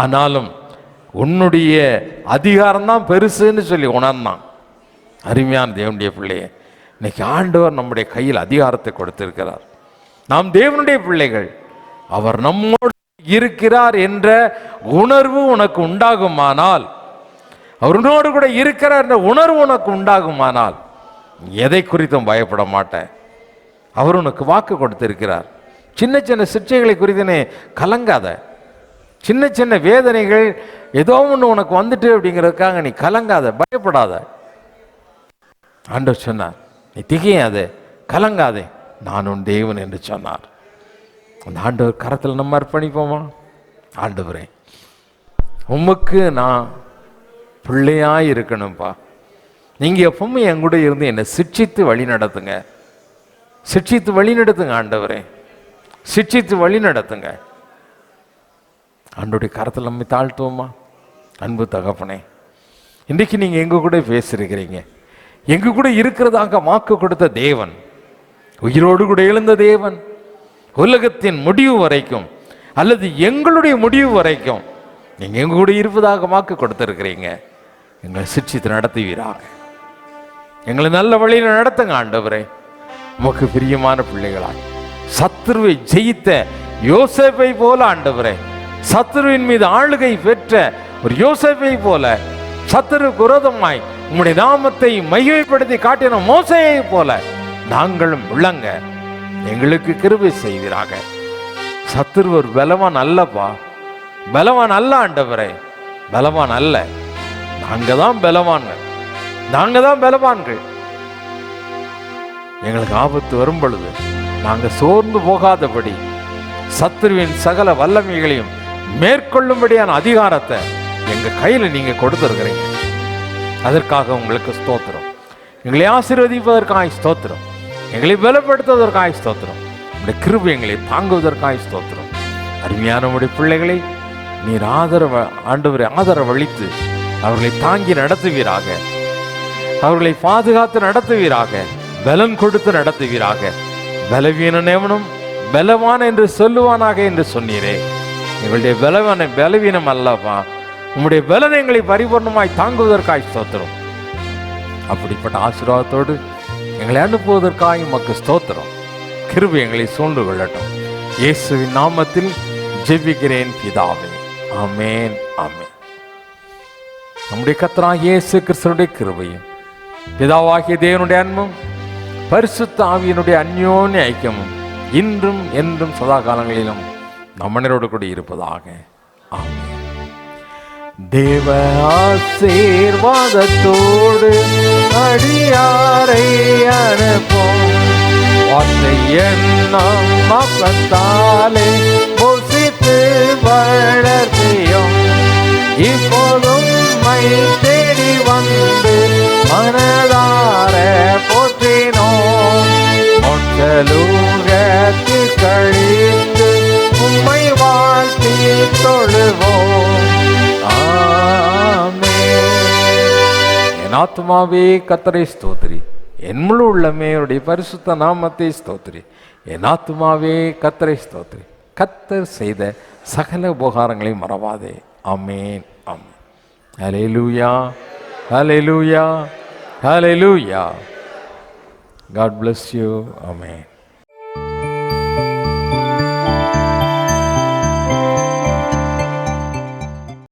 ஆனாலும் உன்னுடைய அதிகாரம்தான் பெருசுன்னு சொல்லி உணர்ந்தான். அருமையான தேவனுடைய பிள்ளையே, இன்னைக்கு ஆண்டவர் நம்முடைய கையில் அதிகாரத்தை கொடுத்திருக்கிறார். நாம் தேவனுடைய பிள்ளைகள், அவர் நம்மோடு இருக்கிறார் என்ற உணர்வு உனக்கு உண்டாகுமானால், அவர் உன்னோடு கூட இருக்கிறார் என்ற உணர்வு உனக்கு உண்டாகுமானால் எதை குறித்தும் பயப்பட மாட்டேன். அவர் உனக்கு வாக்கு கொடுத்திருக்கிறார். சின்ன சின்ன சிற்றைகளை குறித்து கலங்காத. சின்ன சின்ன வேதனைகள் ஏதோ ஒன்று உனக்கு வந்துட்டு அப்படிங்கிறதுக்காக நீ கலங்காத, பயப்படாத. ஆண்டவர் சொன்னார், நீ திகையாதே, கலங்காதே, நான் உன் தேவன் என்று சொன்னார். அந்த ஆண்டவர் கரத்தில் நம்ம அர்ப்பணிப்போமா? ஆண்டவரே உமக்கு நான் பிள்ளையாக இருக்கணும்ப்பா, நீங்கள் எப்பவுமே என் கூட இருந்து என்னை சிட்சித்து வழி நடத்துங்க, சிட்சித்து வழி நடத்துங்க ஆண்டவரே, சிட்சித்து வழி நடத்துங்க. ஆண்டோடைய கரத்தில் நம்மை தாழ்த்துவோமா? அன்பு தகப்பனே, இன்றைக்கு நீங்கள் எங்கள் கூட பேசியிருக்கிறீங்க, எங்கள் கூட இருக்கிறதாக வாக்கு கொடுத்த தேவன், உயிரோடு கூட எழுந்த தேவன், உலகத்தின் முடிவு வரைக்கும் அல்லது எங்களுடைய முடிவு வரைக்கும் நீங்கள் எங்கள் கூட இருப்பதாக வாக்கு கொடுத்துருக்கிறீங்க. எங்களை சிட்சித்து நடத்துவீராக, எங்களை நல்ல வழியில் நடத்துங்க ஆண்டவரே. உமக்கு பிரியமான பிள்ளைகளாய் சத்துருவை ஜெயித்த யோசேப்பை போல ஆண்டவரே, சத்துருவின் மீது ஆளுகை பெற்ற ஒரு யோசேப்பை போல, சத்துரு குரோதமாய் உம்முடைய நாமத்தை மகிமைப்படுத்தி காட்டின மோசேயை போல நாங்களும் விளங்க எங்களுக்கு கிருபை செய்வீராக. சத்துரு ஒரு பலவான் அல்லப்பா, பலவான் அல்ல ஆண்டவரே, பலவான் அல்ல. நாங்க தான் பலவான்கள், நாங்க தான் பலவான்கள். எங்களுக்கு ஆபத்து வரும் பொழுது நாங்க சோர்ந்து போகாதபடி சத்துருவின் சகல வல்லமைகளையும் மேற்கொள்ளும்படியான அதிகாரத்தை எங்க கையில நீங்க கொடுத்திருக்கிறீங்க. அதற்காக உங்களுக்கு ஸ்தோத்திரம். எங்களை ஆசீர்வதிப்பதற்காக ஸ்தோத்திரம், எங்களை பலப்படுத்துவதற்காக ஸ்தோத்திரம், உங்களுடைய கிருபை எங்களை தாங்குவதற்காக ஸ்தோத்திரம். அருமையான உங்களுடைய பிள்ளைகளை நீர் ஆண்டவரை ஆதரவளித்து அவர்களை தாங்கி நடத்துவீராக, அவர்களை பாதுகாத்து நடத்துவீராக, பலன் கொடுத்து நடத்துவீராக. பலவீனம் பலவான் என்று சொல்லுவானாக என்று சொன்னீரே, எங்களுடைய பலவீனம் அல்லவா, உங்களுடைய பலன் எங்களை பரிபூர்ணமாய் தாங்குவதற்காக ஸ்தோத்திரம். அப்படிப்பட்ட ஆசீர்வாதத்தோடு எங்களை அனுப்புவதற்காக உமக்கு ஸ்தோத்திரம். கிருபை எங்களை சூழ்ந்து கொள்ளட்டும். இயேசுவின் நாமத்தில் ஜெபிக்கிறேன் பிதாவே, ஆமென், ஆமென். நம்முடைய கர்த்தராகிய இயேசு கிறிஸ்துவினுடைய கிருபையும் பிதாவாகிய தேவனுடைய அன்பும் பரிசுத்த ஆவியினுடைய அந்யோன்ய ஐக்கியமும் இன்றும் என்றும் சதா காலங்களிலும் நம்மனரோடு கூட இருப்பதாக, ஆமென். தேவ ஆசீர்வாதத்தோடு அடியாரை அனுப்போம், வார்த்தை என்னும் அப்பத்தாலே போஷித்து வளர்த்தியும், இப்போதும் மை தேடி வந்து மனதார போற்றினோம், மொட்டலூகத்தில் கழித்து உம்மை வாழ்த்தி தொழுவோம், ஆமென். ஆத்துமாவே கர்த்தரை ஸ்தோத்திரி, என் முழு உள்ளமே அவருடைய பரிசுத்த நாமத்தை ஸ்தோத்திரி. என் ஆத்துமாவே கர்த்தரை ஸ்தோத்திரி. கர்த்தர் செய்த சகல உபகாரங்களை மறவாதே. ஆமென், ஆமென். ஹல்லேலூயா, ஹல்லேலூயா, ஹல்லேலூயா. God bless you. Amen.